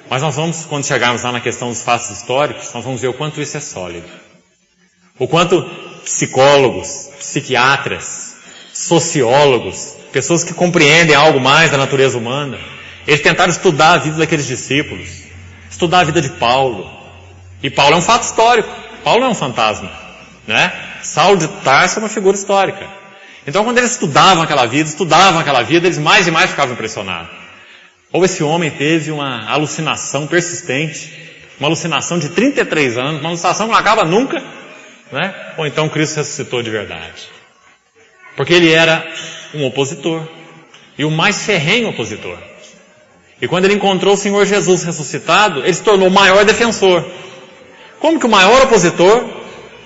Mas nós vamos, quando chegarmos lá na questão dos fatos históricos, nós vamos ver o quanto isso é sólido. O quanto psicólogos, psiquiatras, sociólogos, pessoas que compreendem algo mais da natureza humana, eles tentaram estudar a vida daqueles discípulos, estudar a vida de Paulo. E Paulo é um fato histórico, Paulo não é um fantasma. Né? Saulo de Tarso é uma figura histórica. Então quando eles estudavam aquela vida, eles mais e mais ficavam impressionados. Ou esse homem teve uma alucinação persistente, uma alucinação de 33 anos, uma alucinação que não acaba nunca, né? Ou então Cristo ressuscitou de verdade. Porque ele era um opositor, e o mais ferrenho opositor. E quando ele encontrou o Senhor Jesus ressuscitado, ele se tornou o maior defensor. Como que o maior opositor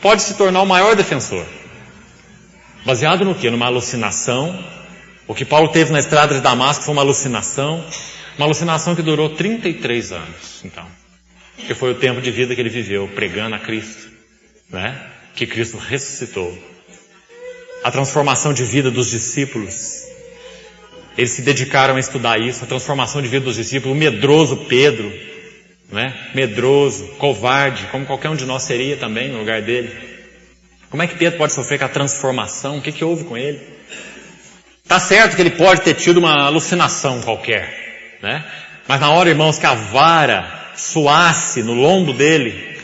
pode se tornar o maior defensor? Baseado no quê? Numa alucinação. O que Paulo teve na estrada de Damasco foi uma alucinação que durou 33 anos, então. Que foi o tempo de vida que ele viveu, pregando a Cristo, né? Que Cristo ressuscitou. A transformação de vida dos discípulos. Eles se dedicaram a estudar isso, a transformação de vida dos discípulos. O medroso Pedro, né? Medroso, covarde, como qualquer um de nós seria também no lugar dele. Como é que Pedro pode sofrer com a transformação? O que houve com ele? Tá certo que ele pode ter tido uma alucinação qualquer, né? Mas na hora, irmãos, que a vara suasse no lombo dele,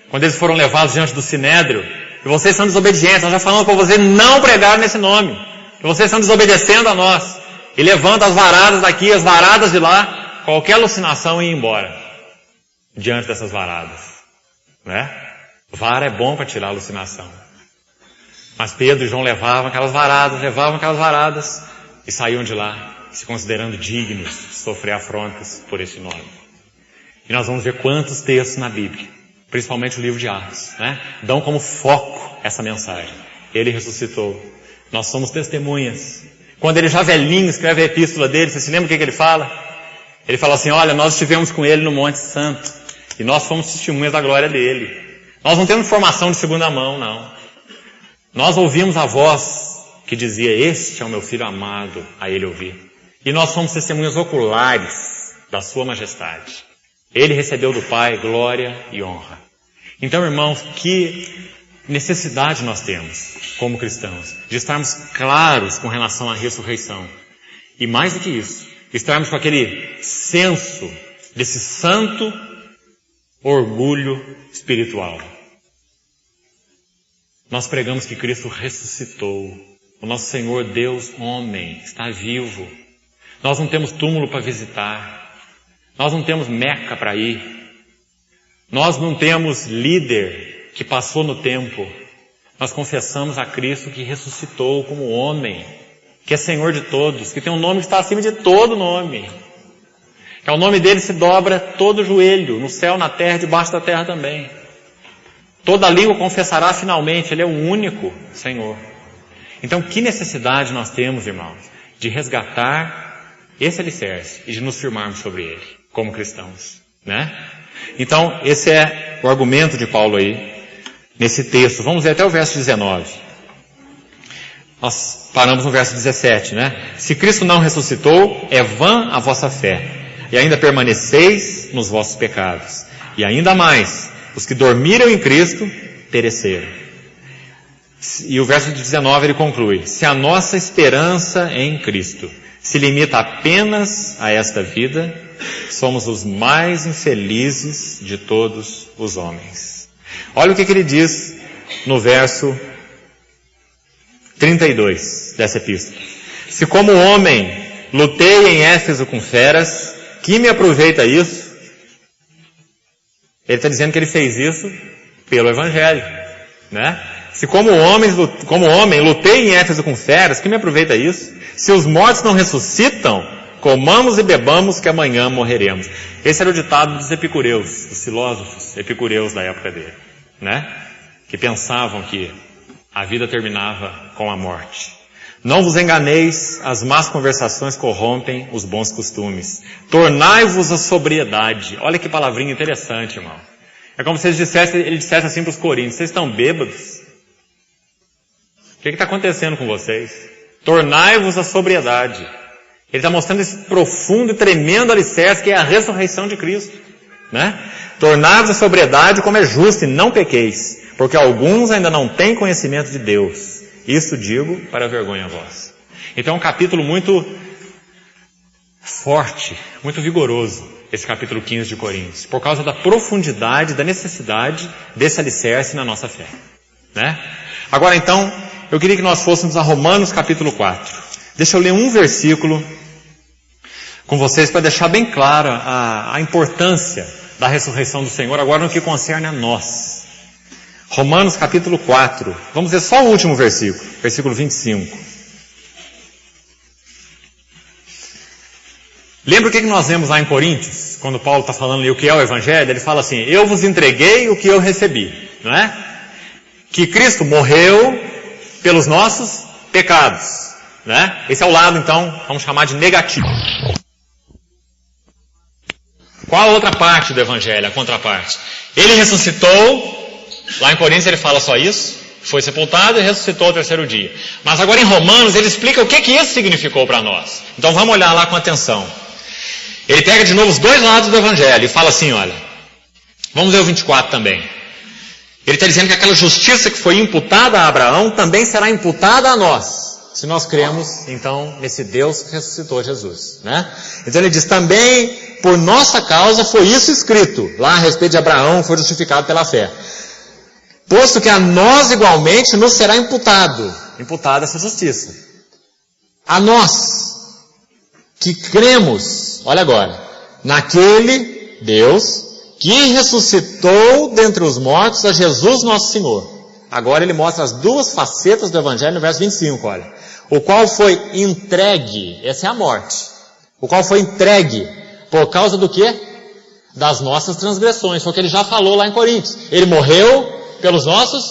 quando eles foram levados diante do Sinédrio, e vocês são desobedientes, nós já falamos para vocês não pregar nesse nome, que vocês estão desobedecendo a nós, e levanta as varadas daqui, as varadas de lá, qualquer alucinação ia embora, diante dessas varadas, né? Vara é bom para tirar a alucinação. Mas Pedro e João levavam aquelas varadas e saíam de lá, se considerando dignos de sofrer afrontas por esse nome. E nós vamos ver quantos textos na Bíblia, principalmente o livro de Atos, né, dão como foco essa mensagem. Ele ressuscitou. Nós somos testemunhas. Quando ele já velhinho escreve a epístola dele, você se lembra o que ele fala? Ele fala assim, olha, nós estivemos com ele no Monte Santo e nós fomos testemunhas da glória dele. Nós não temos informação de segunda mão, não. Nós ouvimos a voz que dizia, este é o meu filho amado, a ele ouvir. E nós somos testemunhas oculares da sua majestade. Ele recebeu do Pai glória e honra. Então, irmãos, que necessidade nós temos, como cristãos, de estarmos claros com relação à ressurreição. E mais do que isso, estarmos com aquele senso desse santo orgulho espiritual. Nós pregamos que Cristo ressuscitou. O nosso Senhor Deus, homem, está vivo. Nós não temos túmulo para visitar. Nós não temos Meca para ir. Nós não temos líder que passou no tempo. Nós confessamos a Cristo que ressuscitou como homem, que é Senhor de todos, que tem um nome que está acima de todo nome. Que ao nome dele se dobra todo joelho, no céu, na terra, debaixo da terra também. Toda língua confessará finalmente, ele é o único Senhor. Então, que necessidade nós temos, irmãos, de resgatar esse alicerce e de nos firmarmos sobre ele, como cristãos, né? Então, esse é o argumento de Paulo aí, nesse texto. Vamos ver até o verso 19. Nós paramos no verso 17, né? Se Cristo não ressuscitou, é vã a vossa fé, e ainda permaneceis nos vossos pecados. E ainda mais, os que dormiram em Cristo pereceram. E o verso 19 ele conclui, se a nossa esperança em Cristo se limita apenas a esta vida, somos os mais infelizes de todos os homens. Olha o que ele diz no verso 32 dessa epístola. Se como homem lutei em Éfeso com feras, que me aproveita isso? Ele está dizendo que ele fez isso pelo Evangelho, né? Se como homem lutei em Éfeso com feras, que me aproveita isso? Se os mortos não ressuscitam, comamos e bebamos que amanhã morreremos. Esse era o ditado dos epicureus, dos filósofos epicureus da época dele, né? Que pensavam que a vida terminava com a morte. Não vos enganeis, as más conversações corrompem os bons costumes. Tornai-vos a sobriedade. Olha que palavrinha interessante, irmão. É como se ele dissesse assim para os coríntios: vocês estão bêbados? O que está acontecendo com vocês? Tornai-vos a sobriedade. Ele está mostrando esse profundo e tremendo alicerce que é a ressurreição de Cristo, né? Tornai-vos a sobriedade como é justo e não pequeis, porque alguns ainda não têm conhecimento de Deus. Isso digo para vergonha vossa. Então é um capítulo muito forte, muito vigoroso, esse capítulo 15 de Coríntios, por causa da profundidade, da necessidade desse alicerce na nossa fé, né? Agora então, eu queria que nós fôssemos a Romanos capítulo 4. Deixa eu ler um versículo com vocês para deixar bem clara a importância da ressurreição do Senhor, agora no que concerne a nós. Romanos capítulo 4, vamos ver só o último versículo, versículo 25. Lembra o que nós vemos lá em Coríntios, quando Paulo está falando ali o que é o Evangelho? Ele fala assim: eu vos entreguei o que eu recebi, não é? Que Cristo morreu pelos nossos pecados, né? Esse é o lado, então, vamos chamar de negativo. Qual a outra parte do Evangelho, a contraparte? Ele ressuscitou, lá em Coríntios ele fala só isso, foi sepultado e ressuscitou ao terceiro dia. Mas agora em Romanos ele explica o que isso significou para nós. Então vamos olhar lá com atenção. Ele pega de novo os dois lados do Evangelho e fala assim, olha, vamos ver o 24 também. Ele está dizendo que aquela justiça que foi imputada a Abraão também será imputada a nós, se nós cremos, então, nesse Deus que ressuscitou Jesus, né? Então ele diz, também, por nossa causa, foi isso escrito, lá a respeito de Abraão, foi justificado pela fé. Posto que a nós, igualmente, nos será imputada essa justiça. A nós, que cremos, olha agora, naquele Deus que ressuscitou dentre os mortos a Jesus nosso Senhor. Agora ele mostra as duas facetas do Evangelho no verso 25, olha. O qual foi entregue, essa é a morte. O qual foi entregue por causa do quê? Das nossas transgressões. Foi o que ele já falou lá em Coríntios. Ele morreu pelos nossos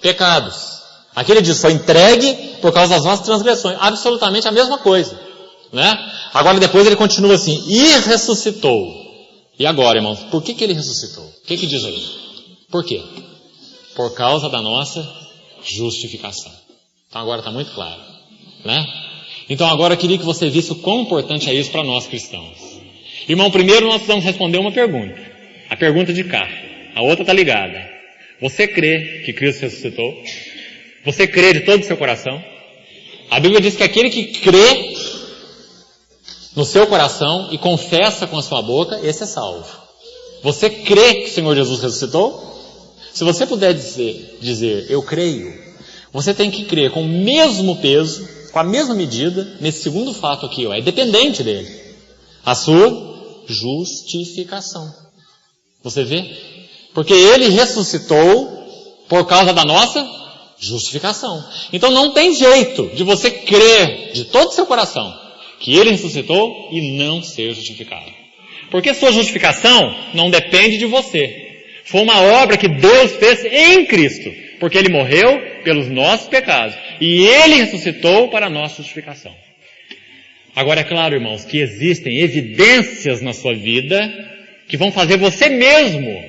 pecados. Aqui ele diz, foi entregue por causa das nossas transgressões. Absolutamente a mesma coisa, né? Agora depois ele continua assim, e ressuscitou. E agora, irmãos, por que ele ressuscitou? O que diz aí? Por quê? Por causa da nossa justificação. Então agora está muito claro, né? Então agora eu queria que você visse o quão importante é isso para nós cristãos. Irmão, primeiro nós precisamos responder uma pergunta. A pergunta de cá. A outra está ligada. Você crê que Cristo ressuscitou? Você crê de todo o seu coração? A Bíblia diz que aquele que crê no seu coração e confessa com a sua boca, esse é salvo. Você crê que o Senhor Jesus ressuscitou? Se você puder dizer, eu creio, você tem que crer com o mesmo peso, com a mesma medida, nesse segundo fato aqui, ó, é dependente dele. A sua justificação. Você vê? Porque ele ressuscitou por causa da nossa justificação. Então não tem jeito de você crer de todo o seu coração que ele ressuscitou e não ser justificado. Porque sua justificação não depende de você. Foi uma obra que Deus fez em Cristo, porque ele morreu pelos nossos pecados e ele ressuscitou para a nossa justificação. Agora é claro, irmãos, que existem evidências na sua vida que vão fazer você mesmo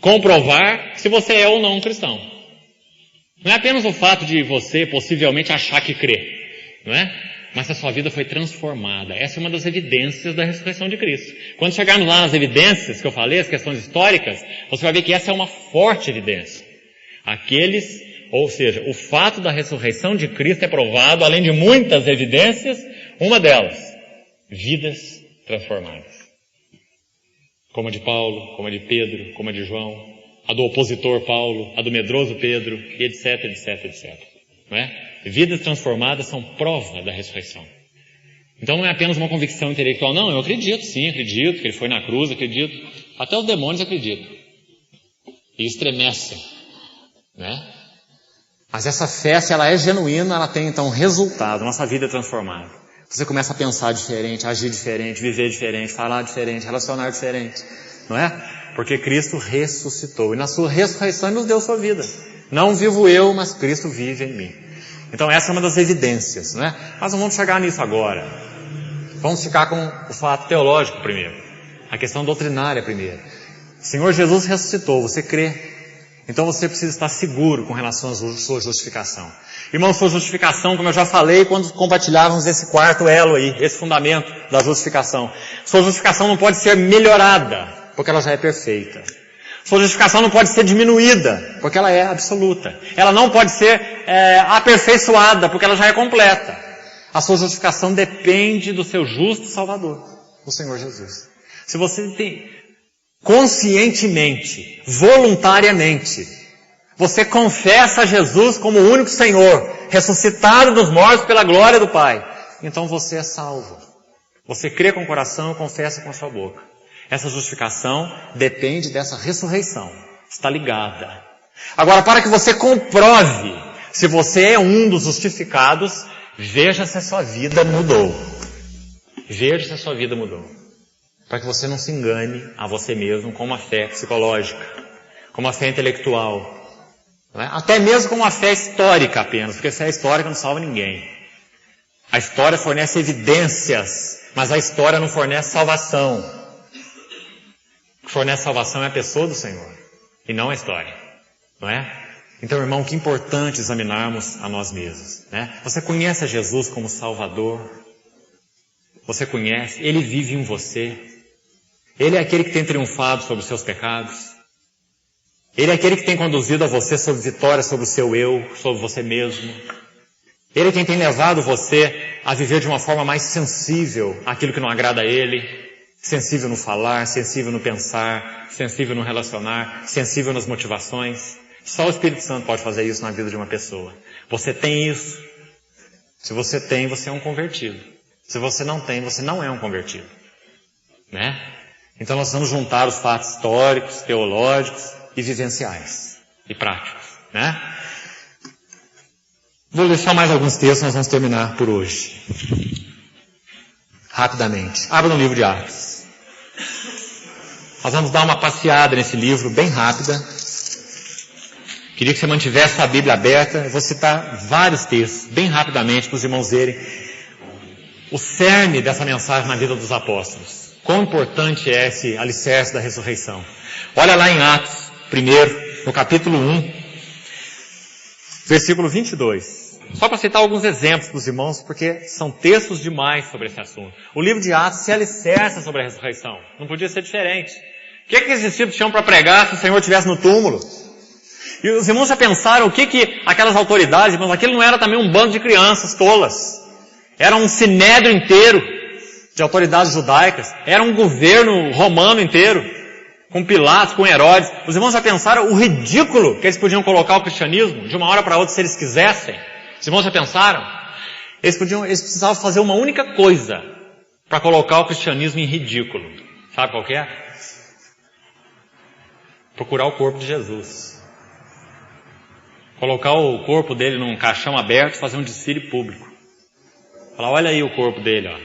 comprovar se você é ou não um cristão. Não é apenas o fato de você possivelmente achar que crê, não é? Mas a sua vida foi transformada. Essa é uma das evidências da ressurreição de Cristo. Quando chegarmos lá nas evidências que eu falei, as questões históricas, você vai ver que essa é uma forte evidência. Ou seja, o fato da ressurreição de Cristo é provado, além de muitas evidências, uma delas, vidas transformadas. Como a de Paulo, como a de Pedro, como a de João, a do opositor Paulo, a do medroso Pedro, e etc, etc, etc. Não é? Vidas transformadas são prova da ressurreição. Então não é apenas uma convicção intelectual. Não, eu acredito, sim, acredito que ele foi na cruz, acredito. Até os demônios acreditam. e estremecem, né? Mas essa fé, se ela é genuína, ela tem então resultado, nossa vida é transformada. Você começa a pensar diferente, agir diferente, viver diferente, falar diferente, relacionar diferente, não é? Porque Cristo ressuscitou, e na sua ressurreição Ele nos deu sua vida. Não vivo eu, mas Cristo vive em mim. Então essa é uma das evidências, né? Mas não vamos chegar nisso agora. Vamos ficar com o fato teológico primeiro. A questão doutrinária primeiro. O Senhor Jesus ressuscitou, você crê? Então você precisa estar seguro com relação à sua justificação. Irmão, sua justificação, como eu já falei quando compartilhávamos esse quarto elo aí, esse fundamento da justificação. Sua justificação não pode ser melhorada, porque ela já é perfeita. Sua justificação não pode ser diminuída, porque ela é absoluta. Ela não pode ser aperfeiçoada, porque ela já é completa. A sua justificação depende do seu justo Salvador, o Senhor Jesus. Se você tem conscientemente, voluntariamente, você confessa Jesus como o único Senhor, ressuscitado dos mortos pela glória do Pai, então você é salvo. Você crê com o coração e confessa com a sua boca. Essa justificação depende dessa ressurreição. Está ligada. Agora, para que você comprove se você é um dos justificados, veja se a sua vida mudou. Veja se a sua vida mudou. Para que você não se engane a você mesmo com uma fé psicológica, com uma fé intelectual, não é? Até mesmo com uma fé histórica apenas, porque fé histórica não salva ninguém. A história fornece evidências, mas a história não fornece salvação. O que fornece salvação é a pessoa do Senhor, e não a história, não é? Então, irmão, que importante examinarmos a nós mesmos, né? Você conhece a Jesus como Salvador? Você conhece? Ele vive em você. Ele é aquele que tem triunfado sobre os seus pecados. Ele é aquele que tem conduzido a você sobre vitória sobre o seu eu, sobre você mesmo. Ele é quem tem levado você a viver de uma forma mais sensível àquilo que não agrada a Ele. Sensível no falar, sensível no pensar, sensível no relacionar, sensível nas motivações. Só o Espírito Santo pode fazer isso na vida de uma pessoa. Você tem isso. Se você tem, você é um convertido. Se você não tem, você não é um convertido. Né? Então nós vamos juntar os fatos históricos, teológicos e vivenciais. E práticos. Né? Vou ler só mais alguns textos, nós vamos terminar por hoje. Rapidamente. Abra no livro de Atos. Nós vamos dar uma passeada nesse livro bem rápida. Queria que você mantivesse a Bíblia aberta. Eu vou citar vários textos, bem rapidamente, para os irmãos verem o cerne dessa mensagem na vida dos apóstolos. Quão importante é esse alicerce da ressurreição. Olha lá em Atos, primeiro, no capítulo 1, versículo 22. Só para citar alguns exemplos para os irmãos, porque são textos demais sobre esse assunto. O livro de Atos se alicerça sobre a ressurreição. Não podia ser diferente. O que os discípulos tinham para pregar se o Senhor estivesse no túmulo? E os irmãos já pensaram o que aquelas autoridades, irmãos, aquilo não era também um bando de crianças tolas. Era um sinédrio inteiro de autoridades judaicas. Era um governo romano inteiro, com Pilatos, com Herodes. Os irmãos já pensaram o ridículo que eles podiam colocar o cristianismo de uma hora para outra se eles quisessem? Os irmãos já pensaram? Eles precisavam fazer uma única coisa para colocar o cristianismo em ridículo. Sabe qual que é? Procurar o corpo de Jesus. Colocar o corpo dele num caixão aberto e fazer um desfile público. Falar, olha aí o corpo dele, ó.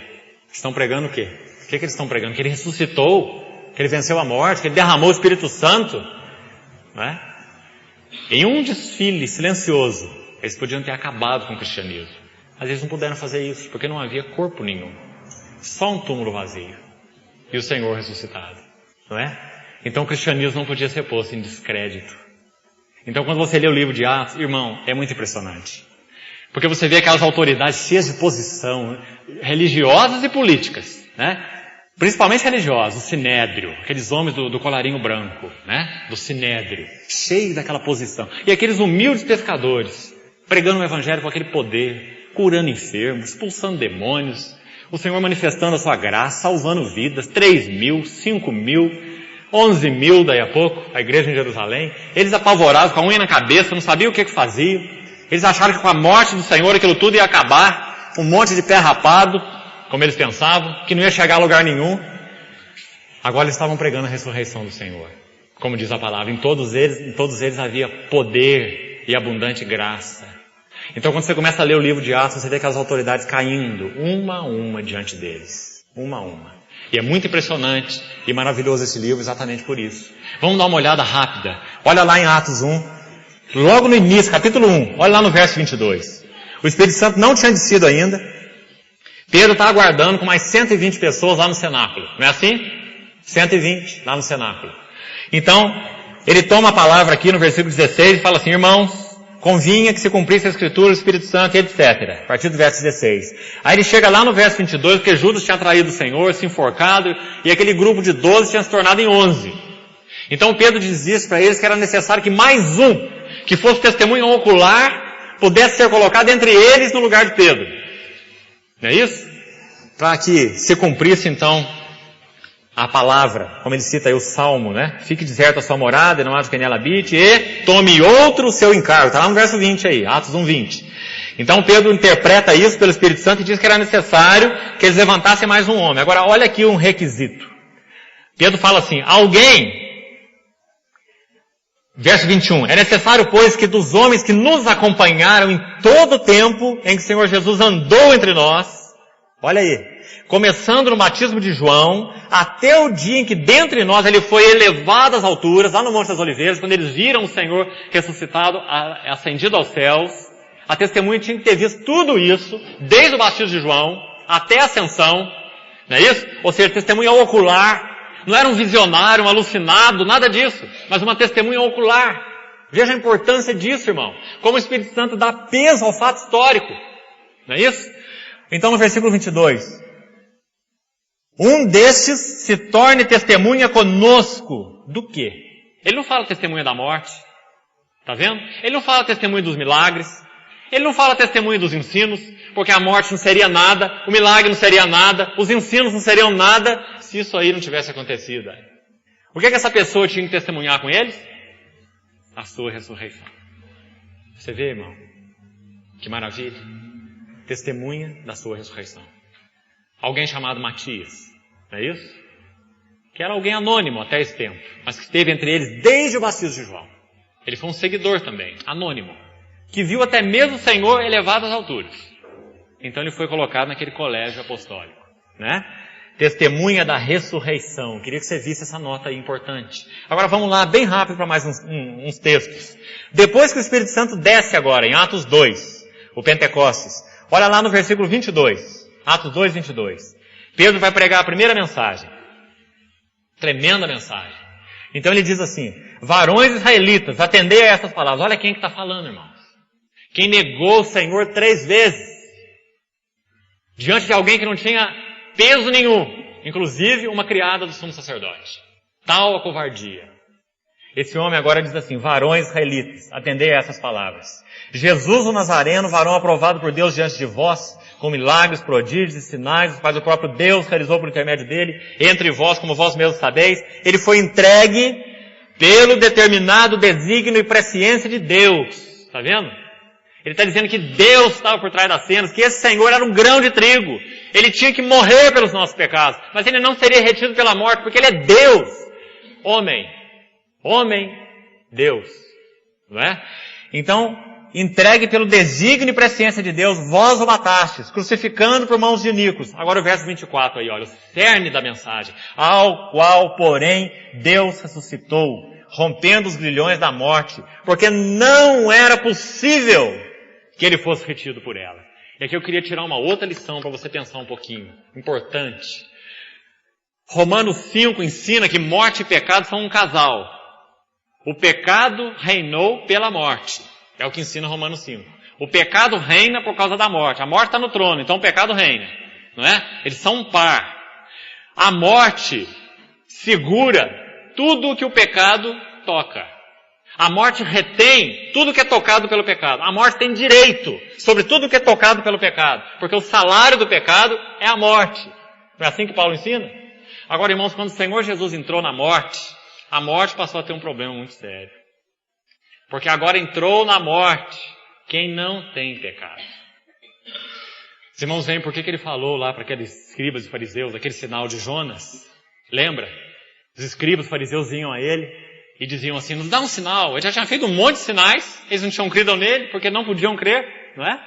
Estão pregando o quê? O que eles estão pregando? Que ele ressuscitou, que ele venceu a morte, que ele derramou o Espírito Santo. Não é? Em um desfile silencioso, eles podiam ter acabado com o cristianismo. Mas eles não puderam fazer isso, porque não havia corpo nenhum. Só um túmulo vazio. E o Senhor ressuscitado. Não é? Então o cristianismo não podia ser posto em descrédito. Então quando você lê o livro de Atos, irmão, é muito impressionante. Porque você vê aquelas autoridades cheias de posição, religiosas e políticas, né? Principalmente religiosas, o Sinédrio, aqueles homens do colarinho branco, né? Do Sinédrio, cheios daquela posição. E aqueles humildes pescadores, pregando o Evangelho com aquele poder, curando enfermos, expulsando demônios, o Senhor manifestando a sua graça, salvando vidas, 3.000, 5.000, 11.000 daí a pouco, a igreja em Jerusalém. Eles apavorados, com a unha na cabeça, não sabiam o que faziam. Eles acharam que com a morte do Senhor aquilo tudo ia acabar, um monte de pé rapado, como eles pensavam, que não ia chegar a lugar nenhum. Agora eles estavam pregando a ressurreição do Senhor. Como diz a palavra, em todos eles havia poder e abundante graça. Então quando você começa a ler o livro de Atos, você vê aquelas autoridades caindo, uma a uma diante deles. Uma a uma. E é muito impressionante e maravilhoso esse livro exatamente por isso. Vamos dar uma olhada rápida. Olha lá em Atos 1, logo no início, capítulo 1, olha lá no verso 22. O Espírito Santo não tinha descido ainda. Pedro está aguardando com mais 120 pessoas lá no cenáculo. Não é assim? 120 lá no cenáculo. Então, ele toma a palavra aqui no versículo 16 e fala assim: irmãos, convinha que se cumprisse a Escritura, o Espírito Santo, etc. A partir do verso 16. Aí ele chega lá no verso 22, porque Judas tinha traído o Senhor, se enforcado, e aquele grupo de 12 tinha se tornado em 11. Então Pedro diz isso para eles, que era necessário que mais um, que fosse testemunho ocular, pudesse ser colocado entre eles no lugar de Pedro. Não é isso? Para que se cumprisse então a palavra, como ele cita aí o Salmo, né? Fique deserta a sua morada, e não haja quem nela habite, e tome outro o seu encargo. Está lá no verso 20 aí, Atos 1:20. Então Pedro interpreta isso pelo Espírito Santo e diz que era necessário que eles levantassem mais um homem. Agora olha aqui um requisito. Pedro fala assim: alguém, verso 21, é necessário, pois, que dos homens que nos acompanharam em todo o tempo em que o Senhor Jesus andou entre nós, olha aí, começando no batismo de João, até o dia em que dentre nós ele foi elevado às alturas, lá no Monte das Oliveiras, quando eles viram o Senhor ressuscitado, ascendido aos céus, a testemunha tinha que ter visto tudo isso, desde o batismo de João até a ascensão, não é isso? Ou seja, testemunha ocular, não era um visionário, um alucinado, nada disso, mas uma testemunha ocular. Veja a importância disso, irmão. Como o Espírito Santo dá peso ao fato histórico, não é isso? Então no versículo 22, um destes se torne testemunha conosco. Do quê? Ele não fala testemunha da morte. Tá vendo? Ele não fala testemunha dos milagres. Ele não fala testemunha dos ensinos, porque a morte não seria nada, o milagre não seria nada, os ensinos não seriam nada, se isso aí não tivesse acontecido. O que é que essa pessoa tinha que testemunhar com eles? A sua ressurreição. Você vê, irmão? Que maravilha. Testemunha da sua ressurreição. Alguém chamado Matias. Não é isso? Que era alguém anônimo até esse tempo, mas que esteve entre eles desde o batismo de João. Ele foi um seguidor também, anônimo, que viu até mesmo o Senhor elevado às alturas. Então ele foi colocado naquele colégio apostólico, né? Testemunha da ressurreição. Queria que você visse essa nota aí importante. Agora vamos lá, bem rápido para mais uns textos. Depois que o Espírito Santo desce agora, em Atos 2, o Pentecostes, olha lá no versículo 22, Atos 2, 22. Pedro vai pregar a primeira mensagem. Tremenda mensagem. Então ele diz assim: varões israelitas, atendei a essas palavras. Olha quem que está falando, irmãos. Quem negou o Senhor 3 vezes. Diante de alguém que não tinha peso nenhum. Inclusive uma criada do sumo sacerdote. Tal a covardia. Esse homem agora diz assim: varões israelitas, atendei a essas palavras. Jesus o Nazareno, varão aprovado por Deus diante de vós, com milagres, prodígios e sinais, os quais o próprio Deus realizou por intermédio dele, entre vós, como vós mesmos sabeis. Ele foi entregue pelo determinado desígnio e presciência de Deus. Está vendo? Ele está dizendo que Deus estava por trás das cenas, que esse Senhor era um grão de trigo. Ele tinha que morrer pelos nossos pecados, mas ele não seria retido pela morte, porque ele é Deus. Homem, Deus. Não é? Então, entregue pelo desígnio e presciência de Deus, vós o matastes, crucificando por mãos de iníquos. Agora o verso 24 aí, olha, o cerne da mensagem. Ao qual, porém, Deus ressuscitou, rompendo os grilhões da morte, porque não era possível que ele fosse retido por ela. E aqui eu queria tirar uma outra lição para você pensar um pouquinho, importante. Romanos 5 ensina que morte e pecado são um casal. O pecado reinou pela morte. É o que ensina Romanos 5. O pecado reina por causa da morte. A morte está no trono, então o pecado reina. Não é? Eles são um par. A morte segura tudo o que o pecado toca. A morte retém tudo que é tocado pelo pecado. A morte tem direito sobre tudo que é tocado pelo pecado. Porque o salário do pecado é a morte. Não é assim que Paulo ensina? Agora, irmãos, quando o Senhor Jesus entrou na morte, a morte passou a ter um problema muito sério. Porque agora entrou na morte quem não tem pecado. Os irmãos veem por que ele falou lá para aqueles escribas e fariseus, aquele sinal de Jonas. Lembra? Os escribas e fariseus vinham a ele e diziam assim, nos dá um sinal. Ele já tinha feito um monte de sinais, eles não tinham crido nele, porque não podiam crer, não é?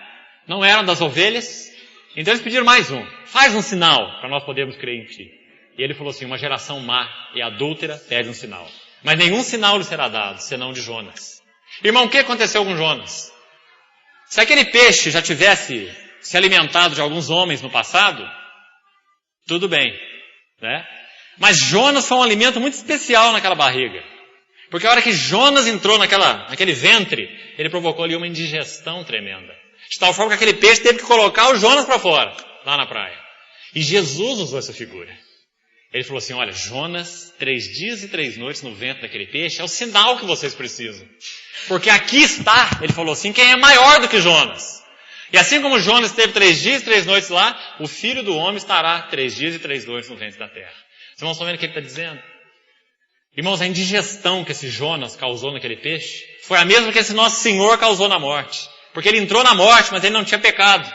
Não eram das ovelhas. Então eles pediram mais um. Faz um sinal para nós podermos crer em ti. E ele falou assim, uma geração má e adúltera pede um sinal. Mas nenhum sinal lhe será dado, senão de Jonas. Irmão, o que aconteceu com Jonas? Se aquele peixe já tivesse se alimentado de alguns homens no passado, tudo bem, né? Mas Jonas foi um alimento muito especial naquela barriga. Porque a hora que Jonas entrou naquele ventre, ele provocou ali uma indigestão tremenda. De tal forma que aquele peixe teve que colocar o Jonas para fora, lá na praia. E Jesus usou essa figura. Ele falou assim, olha, Jonas, 3 dias e 3 noites no ventre daquele peixe, é o sinal que vocês precisam. Porque aqui está, ele falou assim, quem é maior do que Jonas. E assim como Jonas esteve 3 dias e 3 noites lá, o Filho do Homem estará 3 dias e 3 noites no ventre da terra. Vocês irmãos estão vendo o que ele está dizendo? Irmãos, a indigestão que esse Jonas causou naquele peixe foi a mesma que esse nosso Senhor causou na morte. Porque ele entrou na morte, mas ele não tinha pecado.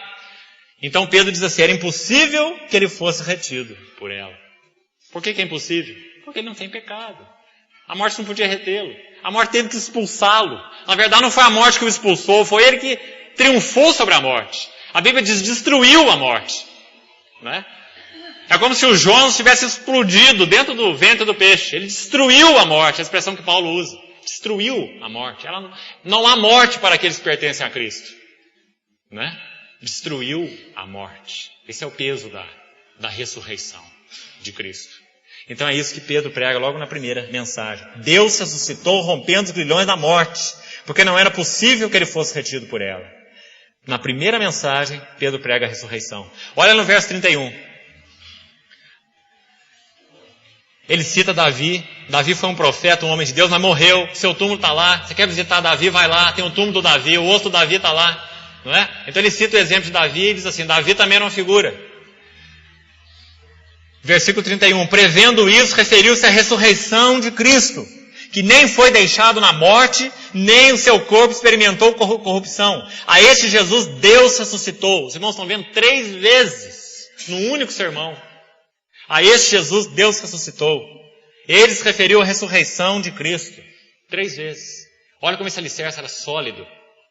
Então Pedro diz assim, era impossível que ele fosse retido por ela. Por que é impossível? Porque ele não tem pecado. A morte não podia retê-lo. A morte teve que expulsá-lo. Na verdade não foi a morte que o expulsou, foi ele que triunfou sobre a morte. A Bíblia diz, destruiu a morte. Né? É como se o Jonas tivesse explodido dentro do ventre do peixe. Ele destruiu a morte, a expressão que Paulo usa. Destruiu a morte. Não há morte para aqueles que pertencem a Cristo. Né? Destruiu a morte. Esse é o peso da ressurreição de Cristo. Então é isso que Pedro prega logo na primeira mensagem. Deus ressuscitou rompendo os grilhões da morte, porque não era possível que ele fosse retido por ela. Na primeira mensagem, Pedro prega a ressurreição. Olha no verso 31. Ele cita Davi. Davi foi um profeta, um homem de Deus, mas morreu. Seu túmulo está lá. Você quer visitar Davi? Vai lá. Tem o túmulo do Davi. O osso do Davi está lá. Não é? Então ele cita o exemplo de Davi e diz assim, Davi também era uma figura. Versículo 31. Prevendo isso, referiu-se à ressurreição de Cristo, que nem foi deixado na morte, nem o seu corpo experimentou corrupção. A este Jesus, Deus ressuscitou. Os irmãos estão vendo 3 vezes, num único sermão. A este Jesus, Deus ressuscitou. Ele se referiu à ressurreição de Cristo. 3 vezes. Olha como esse alicerce era sólido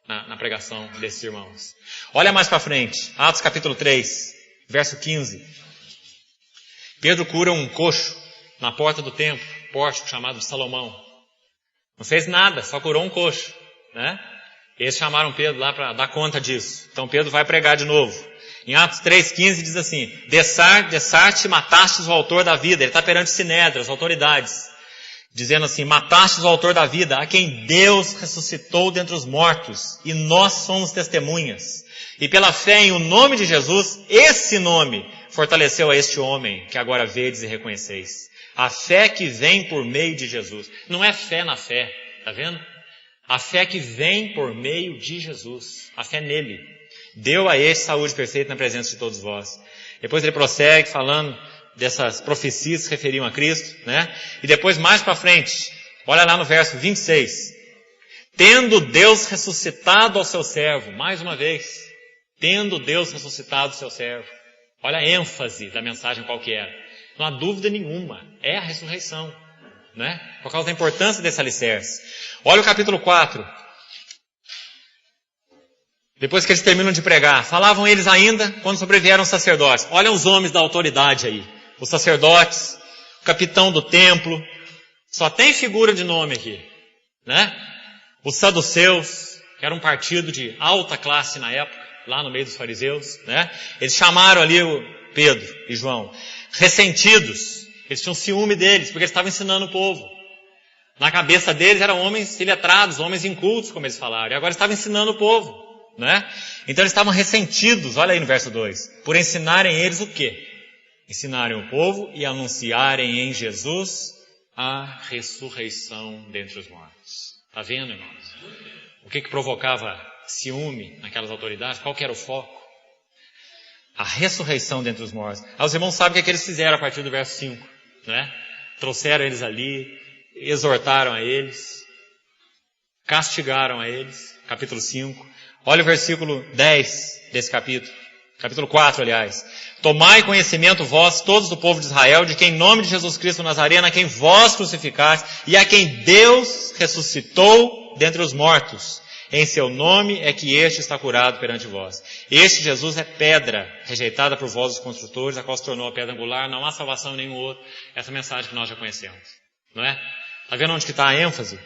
na pregação desses irmãos. Olha mais para frente. Atos capítulo 3, verso 15. Pedro cura um coxo na porta do templo, pórtico chamado de Salomão. Não fez nada, só curou um coxo. Né? Eles chamaram Pedro lá para dar conta disso. Então Pedro vai pregar de novo. Em Atos 3,15 diz assim, Dessarte matastes o autor da vida. Ele está perante Sinédrio, as autoridades. Dizendo assim, matastes o autor da vida, a quem Deus ressuscitou dentre os mortos. E nós somos testemunhas. E pela fé em o nome de Jesus, esse nome fortaleceu a este homem que agora vedes e reconheceis. A fé que vem por meio de Jesus. Não é fé na fé, tá vendo? A fé que vem por meio de Jesus. A fé nele. Deu a este saúde perfeita na presença de todos vós. Depois ele prossegue falando dessas profecias que se referiam a Cristo, né? E depois mais para frente, olha lá no verso 26. Tendo Deus ressuscitado ao seu servo, mais uma vez. Tendo Deus ressuscitado ao seu servo. Olha a ênfase da mensagem qual que era. Não há dúvida nenhuma. É a ressurreição. Né? Por causa da importância desse alicerce. Olha o capítulo 4. Depois que eles terminam de pregar. Falavam eles ainda quando sobrevieram os sacerdotes. Olha os homens da autoridade aí. Os sacerdotes, o capitão do templo. Só tem figura de nome aqui. Né? Os saduceus, que era um partido de alta classe na época. Lá no meio dos fariseus, né? Eles chamaram ali o Pedro e João, ressentidos, eles tinham ciúme deles, porque eles estavam ensinando o povo. Na cabeça deles eram homens iletrados, homens incultos, como eles falaram, e agora estavam ensinando o povo, né? Então eles estavam ressentidos, olha aí no verso 2, por ensinarem eles o quê? Ensinarem o povo e anunciarem em Jesus a ressurreição dentre os mortos. Está vendo, irmãos? O que provocava ciúme naquelas autoridades? Qual que era o foco? A ressurreição dentre os mortos. Os irmãos sabem o que eles fizeram a partir do verso 5. Né? Trouxeram eles ali, exortaram a eles, castigaram a eles. Capítulo 5. Olha o versículo 10 desse capítulo. Capítulo 4, aliás. Tomai conhecimento vós, todos do povo de Israel, de que em nome de Jesus Cristo Nazareno, a quem vós crucificaste, e a quem Deus ressuscitou dentre os mortos. Em seu nome é que este está curado perante vós. Este Jesus é pedra, rejeitada por vós os construtores, a qual se tornou a pedra angular. Não há salvação em nenhum outro. Essa mensagem que nós já conhecemos. Não é? Está vendo onde que está a ênfase?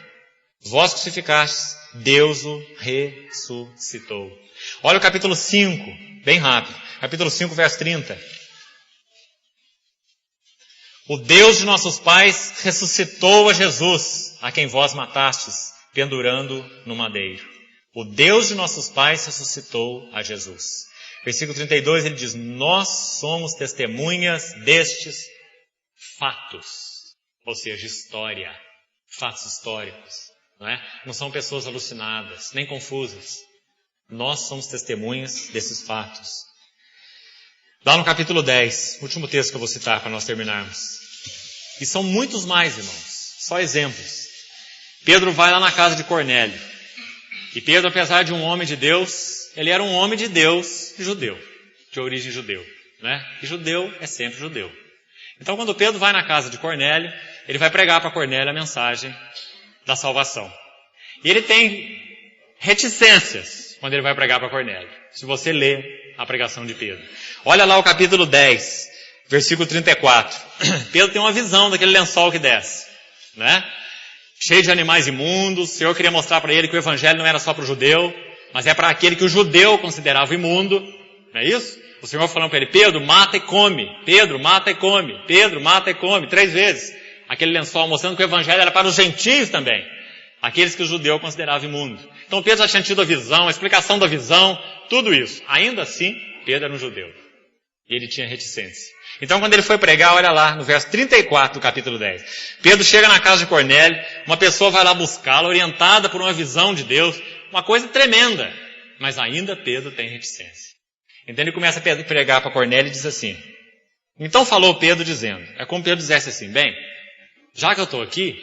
Vós crucificastes, Deus o ressuscitou. Olha o capítulo 5, bem rápido. Capítulo 5, verso 30. O Deus de nossos pais ressuscitou a Jesus, a quem vós matastes, pendurando no madeiro. O Deus de nossos pais ressuscitou a Jesus. Versículo 32, ele diz, nós somos testemunhas destes fatos. Ou seja, história. Fatos históricos. Não é? Não são pessoas alucinadas, nem confusas. Nós somos testemunhas desses fatos. Lá no capítulo 10, último texto que eu vou citar para nós terminarmos. E são muitos mais, irmãos. Só exemplos. Pedro vai lá na casa de Cornélio. E Pedro, apesar de um homem de Deus, ele era um homem de Deus judeu, de origem judeu. Né? E judeu é sempre judeu. Então, quando Pedro vai na casa de Cornélio, ele vai pregar para Cornélio a mensagem da salvação. E ele tem reticências quando ele vai pregar para Cornélio. Se você lê a pregação de Pedro. Olha lá o capítulo 10, versículo 34. Pedro tem uma visão daquele lençol que desce. Né? Cheio de animais imundos. O Senhor queria mostrar para ele que o evangelho não era só para o judeu, mas é para aquele que o judeu considerava imundo. Não é isso? O Senhor falando para ele, Pedro, mata e come. Pedro, mata e come. Pedro, mata e come. 3 vezes. Aquele lençol mostrando que o evangelho era para os gentios também. Aqueles que o judeu considerava imundo. Então Pedro já tinha tido a visão, a explicação da visão, tudo isso. Ainda assim, Pedro era um judeu. E ele tinha reticência. Então quando ele foi pregar, olha lá, no verso 34 do capítulo 10. Pedro chega na casa de Cornélio, uma pessoa vai lá buscá-lo, orientada por uma visão de Deus, uma coisa tremenda. Mas ainda Pedro tem reticência. Então ele começa a pregar para Cornélio e diz assim. Então falou Pedro dizendo, é como Pedro dissesse assim, bem, já que eu estou aqui,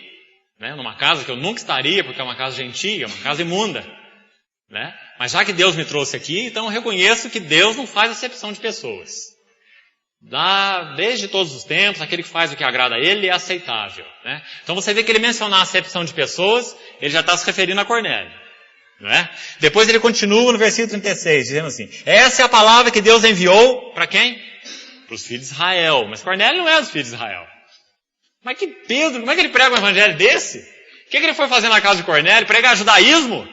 né, numa casa que eu nunca estaria, porque é uma casa gentia, uma casa imunda, né? Mas já que Deus me trouxe aqui, então eu reconheço que Deus não faz acepção de pessoas. Desde todos os tempos, aquele que faz o que agrada a ele é aceitável. Né? Então você vê que ele mencionar a acepção de pessoas, ele já está se referindo a Cornélio. Não é? Depois ele continua no versículo 36, dizendo assim, essa é a palavra que Deus enviou para quem? Para os filhos de Israel. Mas Cornélio não é dos filhos de Israel. Mas que Pedro, como é que ele prega um evangelho desse? O que ele foi fazer na casa de Cornélio? Pregar judaísmo?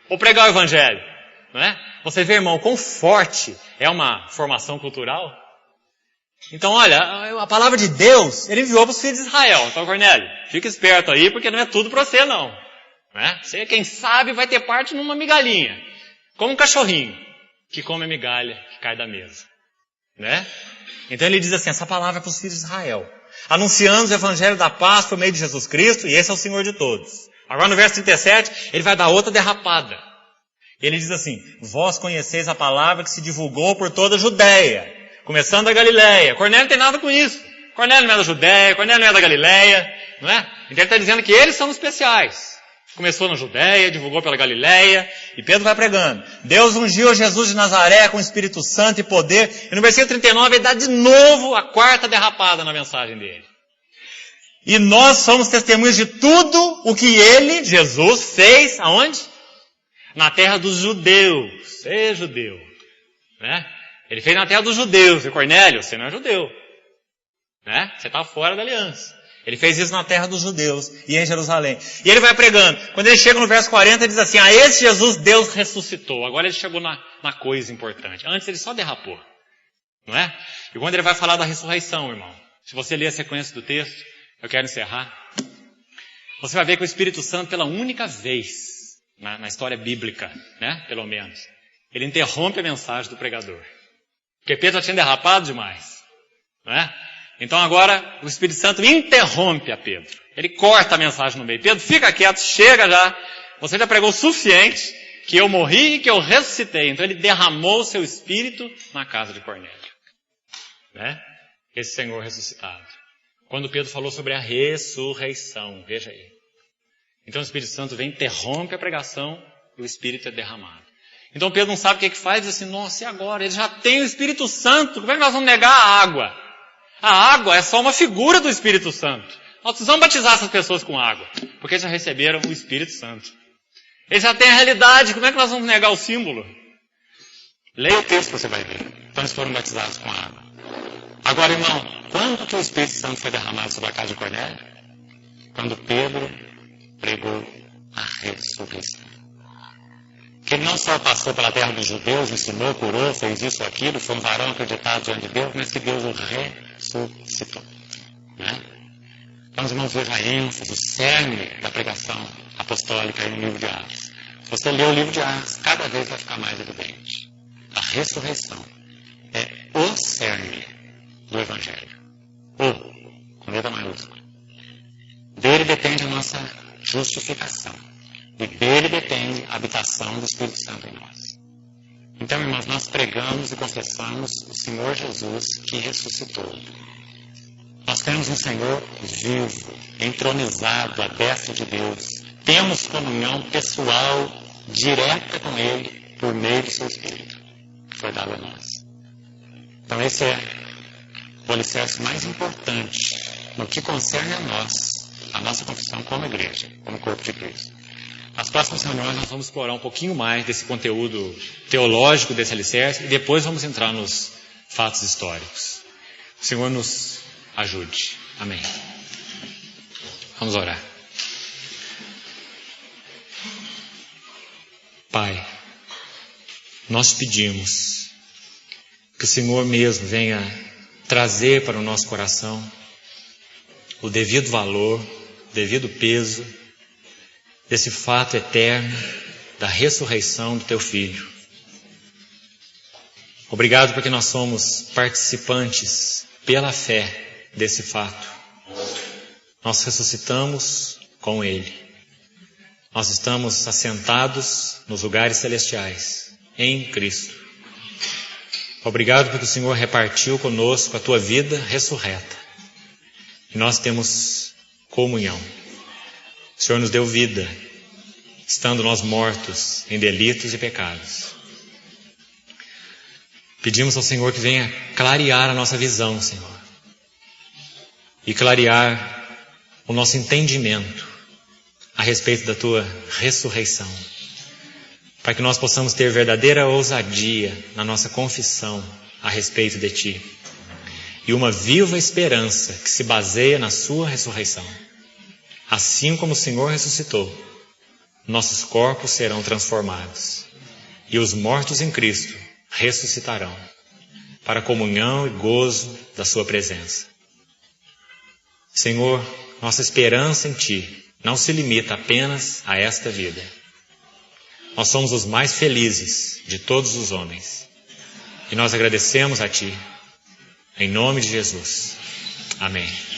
Ou pregar o evangelho? Não é? Você vê, irmão, quão forte é uma formação cultural? Então, olha, a palavra de Deus, ele enviou para os filhos de Israel. Então, Cornélio, fica esperto aí, porque não é tudo para você, não. Né? Você, quem sabe, vai ter parte numa migalhinha. Como um cachorrinho que come a migalha que cai da mesa. Né? Então ele diz assim, essa palavra é para os filhos de Israel. Anunciando o evangelho da paz por meio de Jesus Cristo, e esse é o Senhor de todos. Agora no verso 37, ele vai dar outra derrapada. Ele diz assim, vós conheceis a palavra que se divulgou por toda a Judéia, começando da Galileia. Cornélio não tem nada com isso. Cornélio não é da Judéia, Cornélio não é da Galileia, não é? Então ele está dizendo que eles são especiais. Começou na Judéia, divulgou pela Galileia, e Pedro vai pregando. Deus ungiu a Jesus de Nazaré com o Espírito Santo e poder, e no versículo 39 ele dá de novo a quarta derrapada na mensagem dele. E nós somos testemunhas de tudo o que ele, Jesus, fez, aonde? Na terra dos judeus. É judeu. Né? Ele fez na terra dos judeus. E Cornélio, você não é judeu. Né? Você está fora da aliança. Ele fez isso na terra dos judeus e em Jerusalém. E ele vai pregando. Quando ele chega no verso 40, ele diz assim, a esse Jesus Deus ressuscitou. Agora ele chegou na coisa importante. Antes ele só derrapou. Não é? E quando ele vai falar da ressurreição, irmão, se você ler a sequência do texto, eu quero encerrar. Você vai ver que o Espírito Santo, pela única vez na história bíblica, né, pelo menos, ele interrompe a mensagem do pregador. Porque Pedro já tinha derrapado demais. Não é? Então agora o Espírito Santo interrompe a Pedro. Ele corta a mensagem no meio. Pedro, fica quieto, chega já. Você já pregou o suficiente que eu morri e que eu ressuscitei. Então ele derramou o seu Espírito na casa de Cornélio. Né? Esse Senhor ressuscitado. Quando Pedro falou sobre a ressurreição, veja aí. Então o Espírito Santo vem, interrompe a pregação e o Espírito é derramado. Então Pedro não sabe o que faz, diz assim, nossa, e agora? Ele já tem o Espírito Santo, como é que nós vamos negar a água? A água é só uma figura do Espírito Santo. Nós precisamos batizar essas pessoas com água, porque eles já receberam o Espírito Santo. Eles já têm a realidade, como é que nós vamos negar o símbolo? Leia o texto que você vai ver. Então eles foram batizados com água. Agora, irmão, quando que o Espírito Santo foi derramado sobre a casa de Cornélio? Quando Pedro pregou a ressurreição. Que ele não só passou pela terra dos judeus, ensinou, curou, fez isso ou aquilo, foi um varão acreditado diante de Deus, mas que Deus o ressuscitou. Né? Então, os irmãos, vejam a ênfase, o cerne da pregação apostólica aí no livro de Atos. Se você ler o livro de Atos, cada vez vai ficar mais evidente. A ressurreição é o cerne do Evangelho. O, com letra maiúscula. Dele depende a nossa justificação. E dele depende a habitação do Espírito Santo em nós. Então, irmãos, nós pregamos e confessamos o Senhor Jesus que ressuscitou. Nós temos um Senhor vivo, entronizado à destra de Deus. Temos comunhão pessoal, direta com Ele, por meio do seu Espírito, que foi dado a nós. Então, esse é o alicerce mais importante no que concerne a nossa confissão como igreja, como corpo de Cristo. Nas próximas reuniões nós vamos explorar um pouquinho mais desse conteúdo teológico desse alicerce e depois vamos entrar nos fatos históricos. O Senhor nos ajude. Amém. Vamos orar. Pai, nós pedimos que o Senhor mesmo venha trazer para o nosso coração o devido valor, o devido peso desse fato eterno da ressurreição do Teu Filho. Obrigado porque nós somos participantes pela fé desse fato. Nós ressuscitamos com Ele. Nós estamos assentados nos lugares celestiais, em Cristo. Obrigado porque o Senhor repartiu conosco a Tua vida ressurreta. E nós temos comunhão. O Senhor nos deu vida, estando nós mortos em delitos e pecados. Pedimos ao Senhor que venha clarear a nossa visão, Senhor. E clarear o nosso entendimento a respeito da Tua ressurreição. Para que nós possamos ter verdadeira ousadia na nossa confissão a respeito de Ti. E uma viva esperança que se baseia na Sua ressurreição. Assim como o Senhor ressuscitou, nossos corpos serão transformados. E os mortos em Cristo ressuscitarão para a comunhão e gozo da Sua presença. Senhor, nossa esperança em Ti não se limita apenas a esta vida. Nós somos os mais felizes de todos os homens. E nós agradecemos a Ti. Em nome de Jesus. Amém.